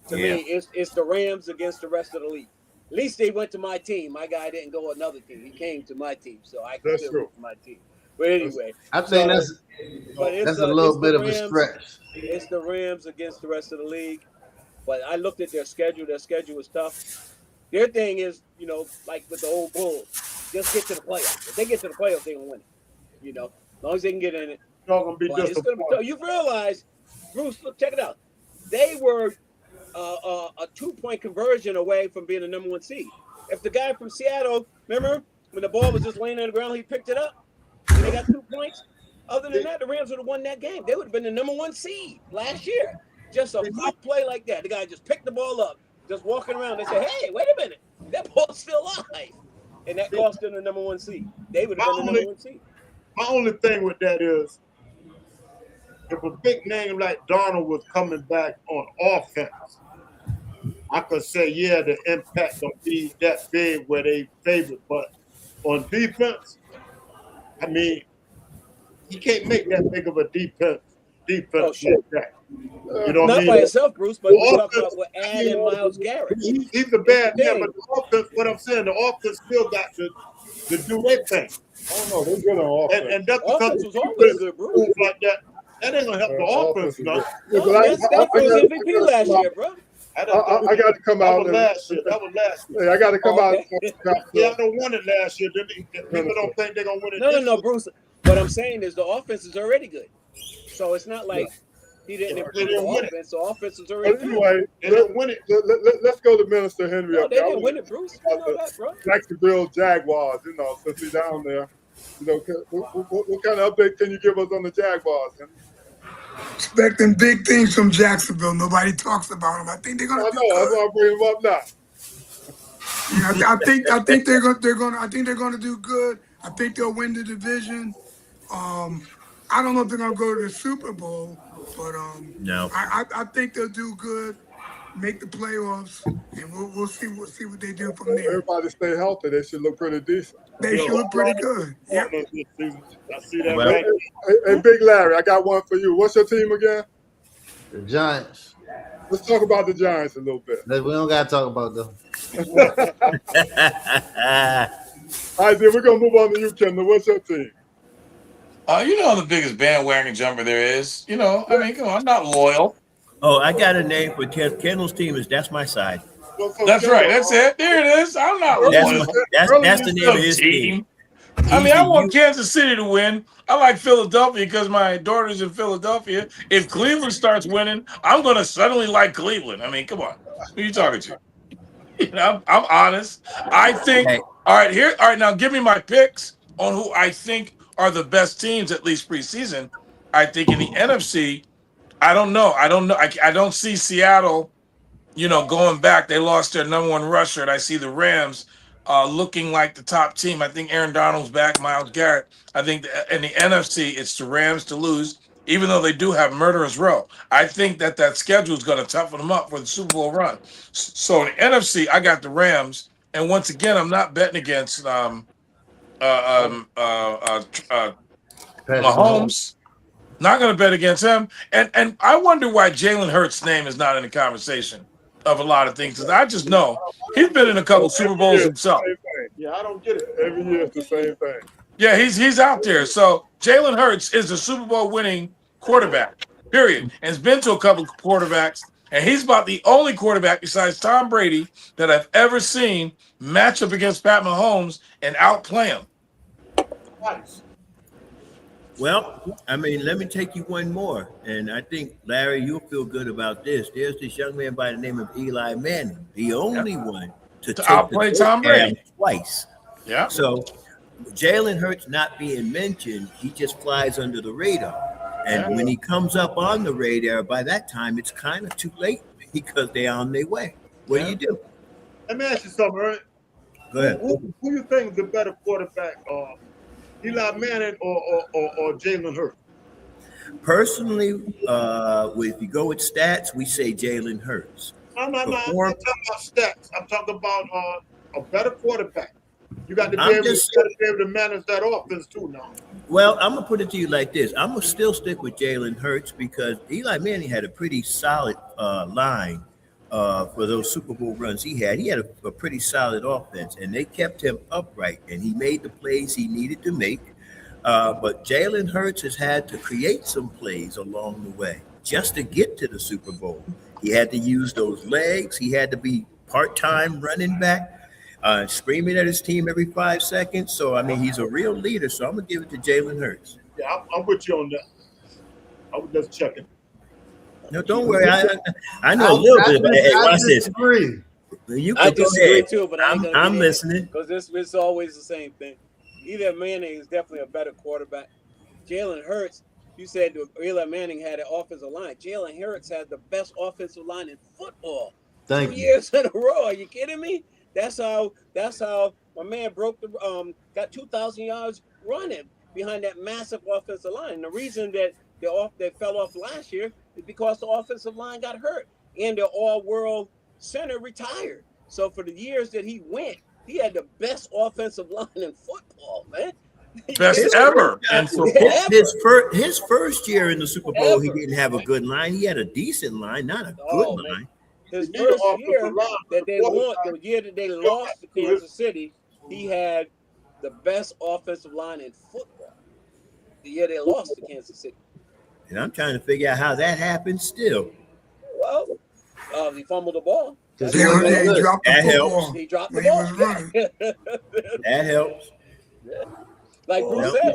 to me, it's the Rams against the rest of the league. At least they went to my team. My guy didn't go another team. He came to my team, so I can still go to my team. But anyway, I think that's a little bit of a stretch. It's the Rams against the rest of the league. But I looked at their schedule. Their schedule was tough. Their thing is, like with the old Bulls, just get to the playoffs. If they get to the playoffs, they're going to win it. As long as they can get in it. You realize, Bruce, look, check it out. They were a 2-point conversion away from being the number 1 seed. If the guy from Seattle, remember when the ball was just laying on the ground, he picked it up and they got 2 points. Other than that, the Rams would have won that game. They would have been the number 1 seed last year. Just a fluke play like that. The guy just picked the ball up, just walking around. They said, "Hey, wait a minute, that ball's still alive," and that cost them the number 1 seed. They would have been the number 1 seed. My only thing with that is, if a big name like Donald was coming back on offense, I could say, yeah, the impact don't be that big where they favorite. But on defense, I mean, you can't make that big of a defense like that. Not by itself, Bruce, but we talk about what adding Myles Garrett. He's a bad man, but the offense, what I'm saying, the offense still got to do their thing. Oh no, they're good on offense. And that's offense was always good, Bruce. Like that. That ain't gonna help the offense, no. That was MVP last year, bro. I got to come out. That was last year. Hey, I got to come out. Yeah, I don't won it last year. People don't think they're gonna win it. No, Bruce. What I'm saying is the offense is already good, so it's not like he didn't improve the offense. The offense is already good. Anyway, they didn't win it. Let's go to Minister Henry. No, they didn't win it, Bruce. You know that, bro. Jacksonville Jaguars. Since he's down there, what kind of update can you give us on the Jaguars? Expecting big things from Jacksonville. Nobody talks about them. I think they're gonna. I know. That's why I bring them up now. Yeah, I think they're gonna do good. I think they'll win the division. I don't know if they're gonna go to the Super Bowl, but no. I think they'll do good, make the playoffs, and we'll see what they do from there. Everybody stay healthy. They should look pretty decent. They should look pretty good. Yep. I see that. Hey, Big Larry, I got one for you. What's your team again? The Giants. Let's talk about the Giants a little bit. We don't gotta talk about them. All right, then we're gonna move on to you, Kendall. What's your team? The biggest bandwagon jumper there is. I mean, come on, I'm not loyal. Oh, I got a name for Kendall's team. That's my side. That's right. That's it. There it is. I'm not loyal. That's the name of his team. I mean, I want Kansas City to win. I like Philadelphia because my daughter's in Philadelphia. If Cleveland starts winning, I'm going to suddenly like Cleveland. I mean, come on. Who are you talking to? I'm honest. I think, all right, now give me my picks on who I think are the best teams, at least preseason. I think in the NFC, I don't know. I don't see Seattle, going back. They lost their number 1 rusher, and I see the Rams looking like the top team. I think Aaron Donald's back, Myles Garrett. I think in the NFC, it's the Rams to lose. even though they do have murderers row. I think that schedule is going to toughen them up for the Super Bowl run. So in the NFC, I got the Rams, and once again, I'm not betting against Patrick Mahomes. Mahomes. Not going to bet against him, and I wonder why Jalen Hurts' name is not in the conversation of a lot of things. Because I just know he's been in a couple Super Bowls himself. Yeah, I don't get it. Every year it's the same thing. Yeah, he's out there. So Jalen Hurts is a Super Bowl winning quarterback, period. And has been to a couple of quarterbacks, and he's about the only quarterback besides Tom Brady that I've ever seen match up against Pat Mahomes and outplay him. Twice. Well, I mean, let me take you one more. And I think, Larry, you'll feel good about this. There's this young man by the name of Eli Manning, the only one to outplay Tom Brady twice. Yeah. So Jalen Hurts not being mentioned, he just flies under the radar. And when he comes up on the radar, by that time, it's kind of too late because they're on their way. What do you do? Let me ask you something, Ern. Go ahead. Who you think is the better quarterback, Eli Manning or Jalen Hurts? Personally, if you go with stats, we say Jalen Hurts. No. I'm not talking about stats. I'm talking about a better quarterback. You got to be able to manage that offense too now. Well, I'm going to put it to you like this. I'm going to still stick with Jalen Hurts because Eli Manning had a pretty solid line for those Super Bowl runs he had. He had a pretty solid offense, and they kept him upright, and he made the plays he needed to make. But Jalen Hurts has had to create some plays along the way just to get to the Super Bowl. He had to use those legs. He had to be part-time running back, screaming at his team every 5 seconds. So, I mean, he's a real leader, so I'm going to give it to Jalen Hurts. Yeah, I'm with you on that. I was just checking. No, don't worry. I know a little bit about it. Hey, watch this. I disagree too, but I'm listening. Because it's always the same thing. Eli Manning is definitely a better quarterback. Jalen Hurts, you said Eli Manning had an offensive line. Jalen Hurts had the best offensive line in football. Thank 2 you. years in a row. Are you kidding me? That's how my man broke got 2,000 yards running behind that massive offensive line. And the reason that they fell off last year is because the offensive line got hurt and their all-world center retired. So for the years that he went, he had the best offensive line in football, man. Best ever. And His first year in the Super Bowl, he didn't have a good line. He had a decent line, not a good line. His first year that they won, the year that they lost to Kansas City, he had the best offensive line in football. The year they lost to Kansas City. And I'm trying to figure out how that happened still. Well, he fumbled the ball. He dropped the football. He dropped the ball. That helps. Like Bruce said.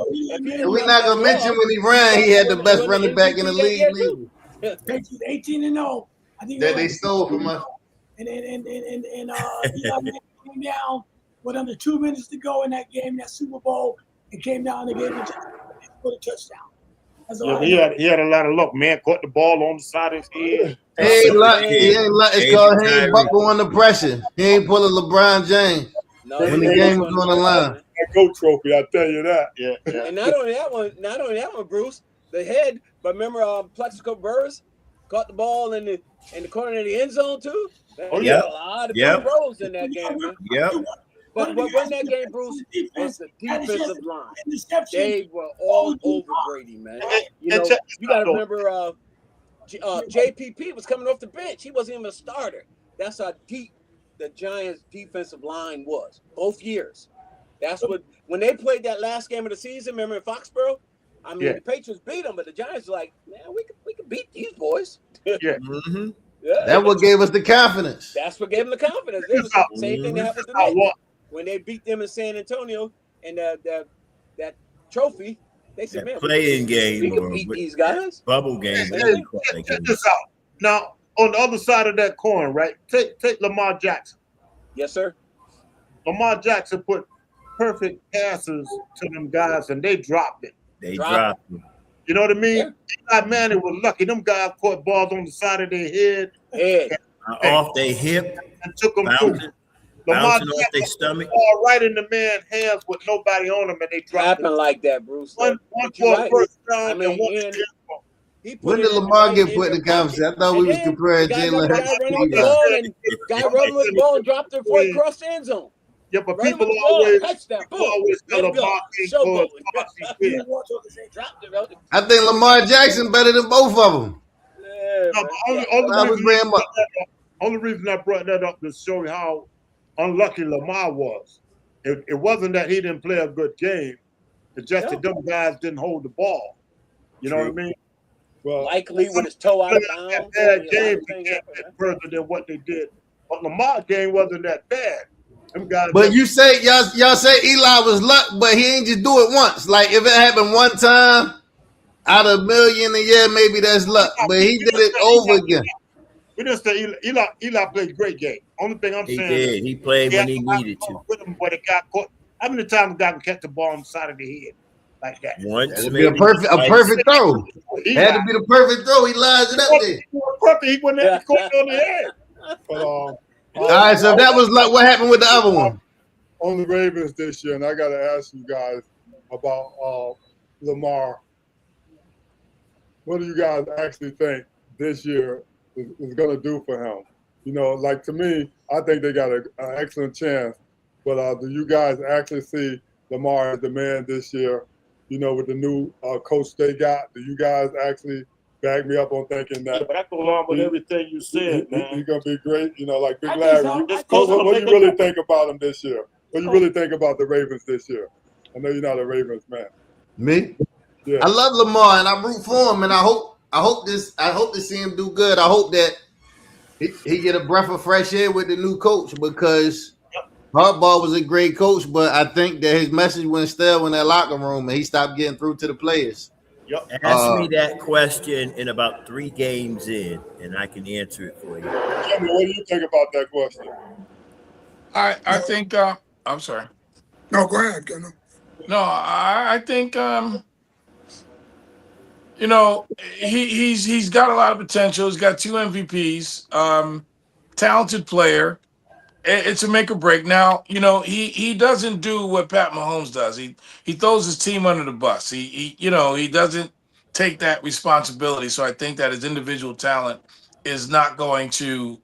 We're not going to mention when he ran, he had the best running back in the league. 18-0. I think that they stole from us. And Eli Manning came down with under 2 minutes to go in that game, that Super Bowl, and came down and gave it a touchdown. Yeah, he had a lot of luck, man. Caught the ball on the side of his head. He ain't luck. It's called he ain't buckle under pressure. He ain't pulling LeBron James when the game was on the line. That GOAT trophy, I tell you that. Yeah. And not only that one, Bruce, the head. But remember, Plexico Burris caught the ball in the corner of the end zone too. Oh yeah, a lot of big rolls in that game, man. Yep. But what won that game, Bruce, was the defensive line. They were all over Brady, man. You know, you got to remember JPP was coming off the bench. He wasn't even a starter. That's how deep the Giants' defensive line was, both years. That's what, when they played that last game of the season, remember in Foxborough? I mean, the Patriots beat them, but the Giants were like, man, we can beat these boys. Yeah. Mm-hmm. Yeah. That's what gave us the confidence. That's what gave them the confidence. It was the same thing that happened to them. When they beat them in San Antonio and that trophy, they said, man, playing game, we can beat these guys. Bubble game. Check this out. Now, on the other side of that coin, right? Take Lamar Jackson. Yes, sir. Lamar Jackson put perfect passes to them guys, and they dropped it. They dropped it. You know what I mean? Eli Manning was lucky. Them guys caught balls on the side of their head. Off their hip. And took them through. Lamar Jackson off their stomach. Ball right in the man's hands with nobody on them, and they dropped it. Like that, Bruce. One for a first down and one He put When it did in Lamar right get in put in their the conversation? I pocket. thought And we was then comparing the Jalen guy Hurts running to with the Eli. ball, and guy running with the ball and dropped it before he crossed the end zone. Yeah, but Running people with the ball, always touchdown, people boom, always tell let it Lamar go, can't go as showboating. far as he You can. didn't want to say Dropped it, brother. I think Lamar Jackson better than both of them. Yeah, No, man. but Yeah, I would bring him up. only reason I brought that up to show you how unlucky Lamar was. It wasn't that he didn't play a good game. It's just that them guys didn't hold the ball. You know what I True. mean? Well, Likely with his toe out of bounds. I Bad mean, a lot game of to things get happen, man. further than what they did. But Lamar's game wasn't that bad. Them guys But just you say y'all say Eli was luck, but he ain't just do it once. Like if it happened one time out of a million a year, maybe that's luck. But he did it over again. we didn't say Eli played a great game. Only thing I'm He saying did. is He played when he had needed to. with him, but it got caught. How many times a guy can catch the ball on the side of the head like that? Once, Had to be a maybe perfect throw. Eli, Had to be the perfect throw. He lines it up there. he wouldn't have to caught on the head. but All right, so if that was luck, what happened with the other one? on the Ravens this year, and I got to ask you guys about Lamar. What do you guys actually think this year is going to do for him? You know, like to me, I think they got an excellent chance. But do you guys actually see Lamar as the man this year? You know, with the new coach they got, do you guys actually back me up on thinking that? Yeah, but I go along with everything you said, man. He's going to be great. You know, like Big I think Larry. so. What do you really think about him this year? What do you really think about the Ravens this year? I know you're not a Ravens man. Me? Yeah. I love Lamar and I root for him, and I hope to see him do good. I hope that he get a breath of fresh air with the new coach, because Harbaugh was a great coach, but I think that his message went stale in that locker room and he stopped getting through to the players. Yep. Ask me that question in about 3 games in, and I can answer it for you. Jimmy, what do you think about that question? I think I'm sorry. No, go ahead, Kendall. No, I think you know, he's got a lot of potential. He's got 2 MVPs. Talented player. It's a make or break. Now, you know, he doesn't do what Pat Mahomes does. He throws his team under the bus. He you know, he doesn't take that responsibility. So I think that his individual talent is not going to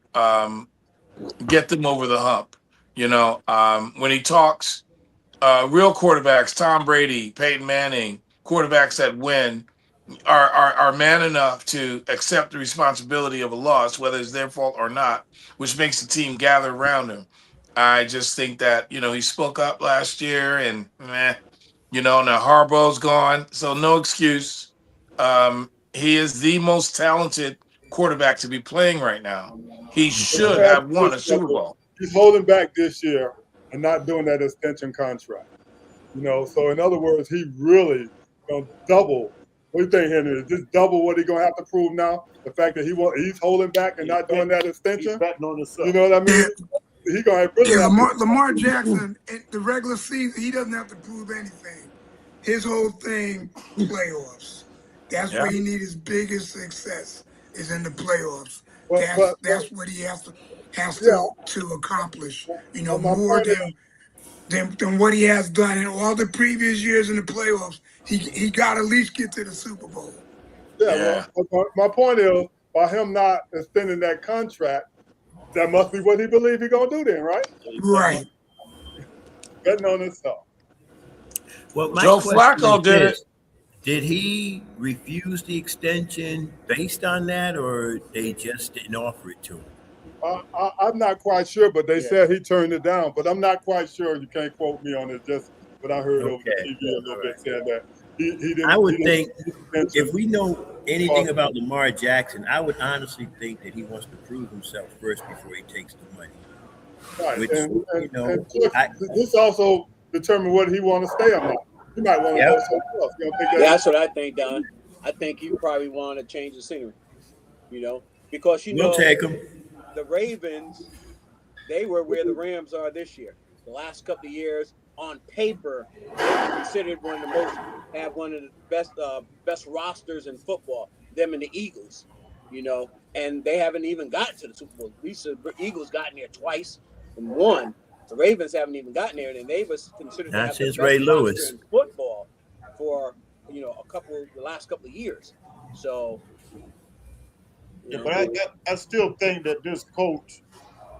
get them over the hump. You know, when he talks, real quarterbacks, Tom Brady, Peyton Manning, quarterbacks that win, are man enough to accept the responsibility of a loss, whether it's their fault or not, which makes the team gather around him. I just think that, you know, he spoke up last year and you know, now Harbaugh's gone, so no excuse. He is the most talented quarterback to be playing right now. He should have won a Super Bowl. He's holding back this year and not doing that extension contract. You know, so in other words, he really gonna double. What do you think, Henry? Is this double what he gonna have to prove now? The fact that he's holding back and not doing that extension. He's betting on himself. You know what I mean? He gonna really have Lamar Jackson in the regular season, he doesn't have to prove anything. His whole thing, playoffs. That's where he needs his biggest success, is in the playoffs. That's what he has to accomplish. You know, more than what he has done in all the previous years in the playoffs. He got to at least get to the Super Bowl. Yeah. Well, my point is, by him not extending that contract, that must be what he believes he's gonna do then, right? Right. Betting on himself. Well, my Joe question Flacco is did this. Did he refuse the extension based on that, or they just didn't offer it to him? I'm not quite sure, but they said he turned it down. But I'm not quite sure. You can't quote me on it. Just what I heard over the TV a little bit said that he didn't. I would think if we know anything about Lamar Jackson, I would honestly think that he wants to prove himself first before he takes the money. Right, Which, and you know, this also determine whether he want to stay or not. He might want to go somewhere else. You don't think That's what I think, Don. I think you probably want to change the scenery. You know, because we'll take him. The Ravens, they were where the Rams are this year. The last couple of years, on paper, they're considered one of the best rosters in football. Them and the Eagles, you know, and they haven't even gotten to the Super Bowl. At least the Eagles gotten there twice and won. The Ravens haven't even gotten there, and they was considered to have the best roster in football for the last couple of years. So, Yeah, but I still think that this coach,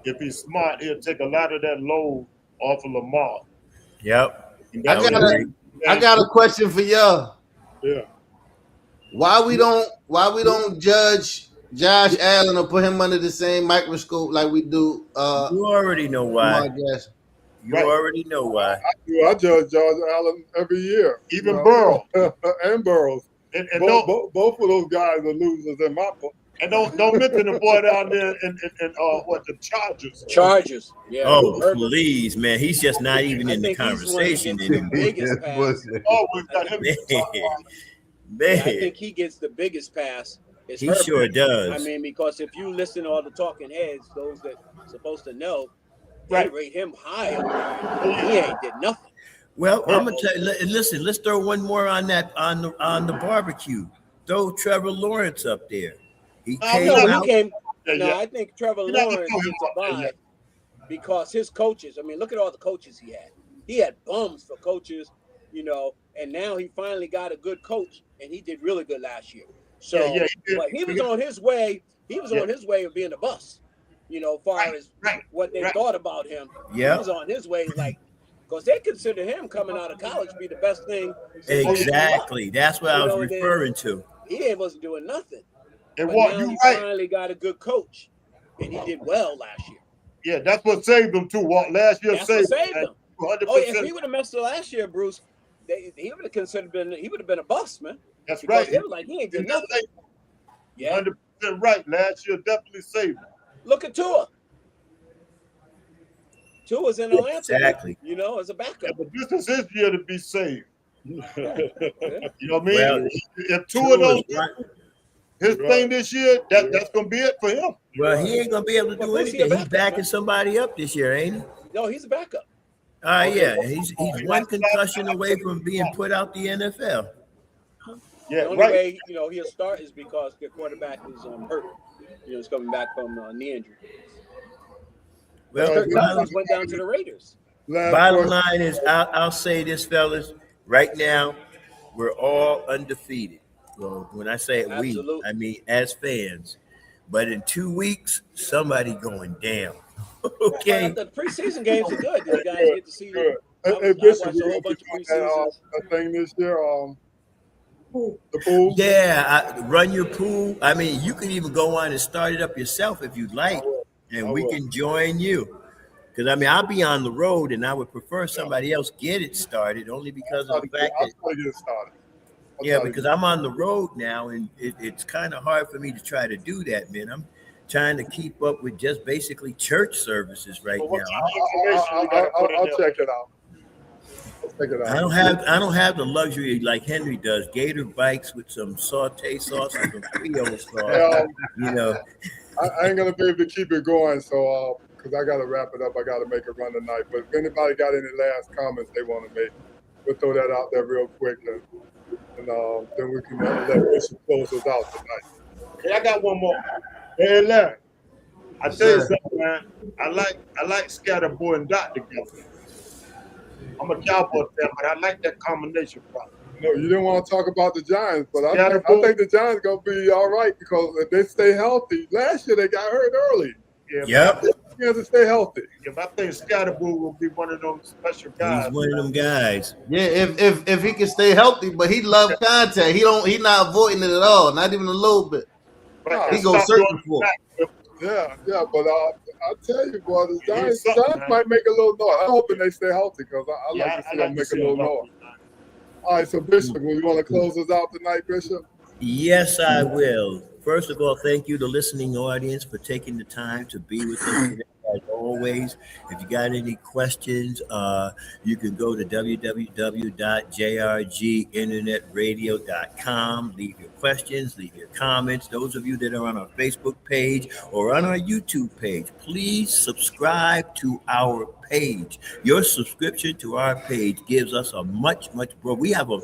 if he's smart, he'll take a lot of that load off of Lamar. Yep. And I that's got a question for y'all. Yeah. Why we don't judge Josh Allen or put him under the same microscope like we do You already know why. Lamar Jackson? You already know why. I judge George Allen every year. Even Burrow. And Burrows. And both of those guys are losers in my book. And don't mention the boy down there in the Chargers. Chargers. Yeah. Oh, please, man. He's just not even in the conversation anymore. Biggest pass. Always got him. Man. I think he gets the biggest pass. He sure does. I mean, because if you listen to all the talking heads, those that are supposed to know, right, they rate him high. He ain't did nothing. Well, I'm gonna tell you. Listen, let's throw one more on that on the barbecue. Throw Trevor Lawrence up there. He came out. I think Trevor Lawrence gets a vibe because his coaches. I mean, look at all the coaches he had. He had bums for coaches, and now he finally got a good coach, and he did really good last year. So, but he was on his way. He was on his way of being a bust. As far as what they thought about him. Yeah, he was on his way, because they consider him coming out of college to be the best thing. Exactly. That's what I was referring to. He wasn't doing nothing. And he finally got a good coach, and he did well last year. Yeah, that's what saved him too. Last year saved him. 100%. Oh, if he would have messed up last year, Bruce, he would have been a bust, man. That's because right. They were like, he ain't did nothing. Yeah, 100% right. Last year definitely saved him. Look at Tua. Tua's in Atlanta, exactly. As a backup. Yeah, but this is his year to be saved. You know what I mean? Well, if Tua don't do his thing this year, that's gonna be it for him. Well, he ain't gonna be able to do anything. He's backing somebody up this year, ain't he? No, he's a backup. Yeah, he's one concussion away from being put out the NFL. Yeah, the only way he'll start is because the quarterback is hurt. He's coming back from knee injury. Well, Kirk Cousins went down to the Raiders. Bottom line is, I'll say this, fellas. Right now, we're all undefeated. Well, when I say we, I mean as fans. But in 2 weeks, somebody going down. Okay. The preseason games are good. These guys get to see. Hey, Bishop, we watched a whole bunch of preseasons. Thing this year. The pool. Yeah, run your pool. I mean, you can even go on and start it up yourself if you'd like, and we can join you. Because I mean, I'll be on the road, and I would prefer somebody else get it started, only because of the fact that. I'll get it started. Yeah, because I'm on the road now, and it's kind of hard for me to try to do that, man. I'm trying to keep up with just basically church services right now. I'll check it out. I don't have the luxury like Henry does. Gator bikes with some saute sauce and some Creole sauce. I ain't gonna be able to keep it going, so because I gotta wrap it up. I gotta make a run tonight. But if anybody got any last comments they want to make, we'll throw that out there real quick, and then we can let Bishop close us out tonight. Okay, I got one more. Hey, Larry, I tell you something, man. I like Scatterboy and Dot together. I'm a Cowboy fan, but I like that combination problem. No, you didn't want to talk about the Giants, but I think the Giants gonna be all right because if they stay healthy. Last year they got hurt early. Yep. He has to stay healthy. I think Scatterboy will be one of them special guys. He's one of them guys. Yeah, if he can stay healthy, but he love contact. He's not avoiding it at all, not even a little bit. Right. He goes searching for it. Yeah, but I tell you, boy, the Giants might make a little noise. I'm hoping they stay healthy because I like to see them make a little noise. All right, so Bishop, you want to close us out tonight, Bishop? Yes, I will. First of all, thank you, the listening audience, for taking the time to be with us today. As always, if you got any questions, you can go to www.jrginternetradio.com. Leave your questions, leave your comments. Those of you that are on our Facebook page or on our YouTube page, please subscribe to our page. Your subscription to our page gives us a much broad. We have a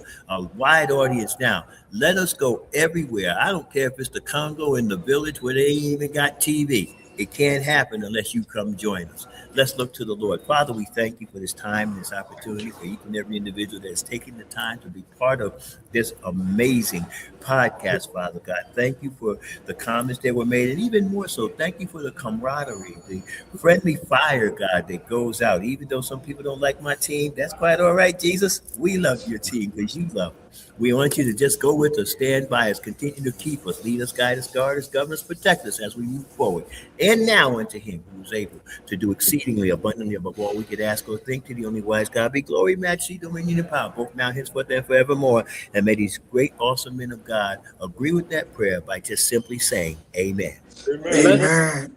wide audience now. Let us go everywhere. I don't care if it's the Congo in the village where they ain't even got TV. It can't happen unless you come join us. Let's look to the Lord. Father, we thank you for this time and this opportunity for each and every individual that has taken the time to be part of this amazing podcast, Father God. Thank you for the comments that were made, and even more so, thank you for the camaraderie, the friendly fire, God, that goes out. Even though some people don't like my team, that's quite all right, Jesus. We love your team because you love us. We want you to just go with us, stand by us, continue to keep us, lead us, guide us, guard us, govern us, protect us as we move forward. And now unto him who is able to do exceedingly abundantly above all we could ask or think, to the only wise God be glory, majesty, dominion, and power, both now, henceforth, and forevermore. And may these great, awesome men of God agree with that prayer by just simply saying amen. Amen.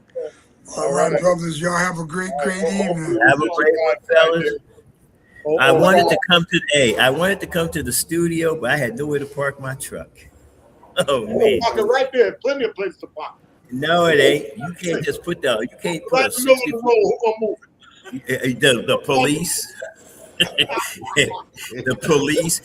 All right, brothers. Y'all have a great evening. Have a great one, fellas. I wanted to come to the studio, but I had nowhere to park my truck. Oh man. Park it right there. Plenty of place to park. No, it ain't. You can't just put a right in the middle of the road. Who gonna move it? The police. The police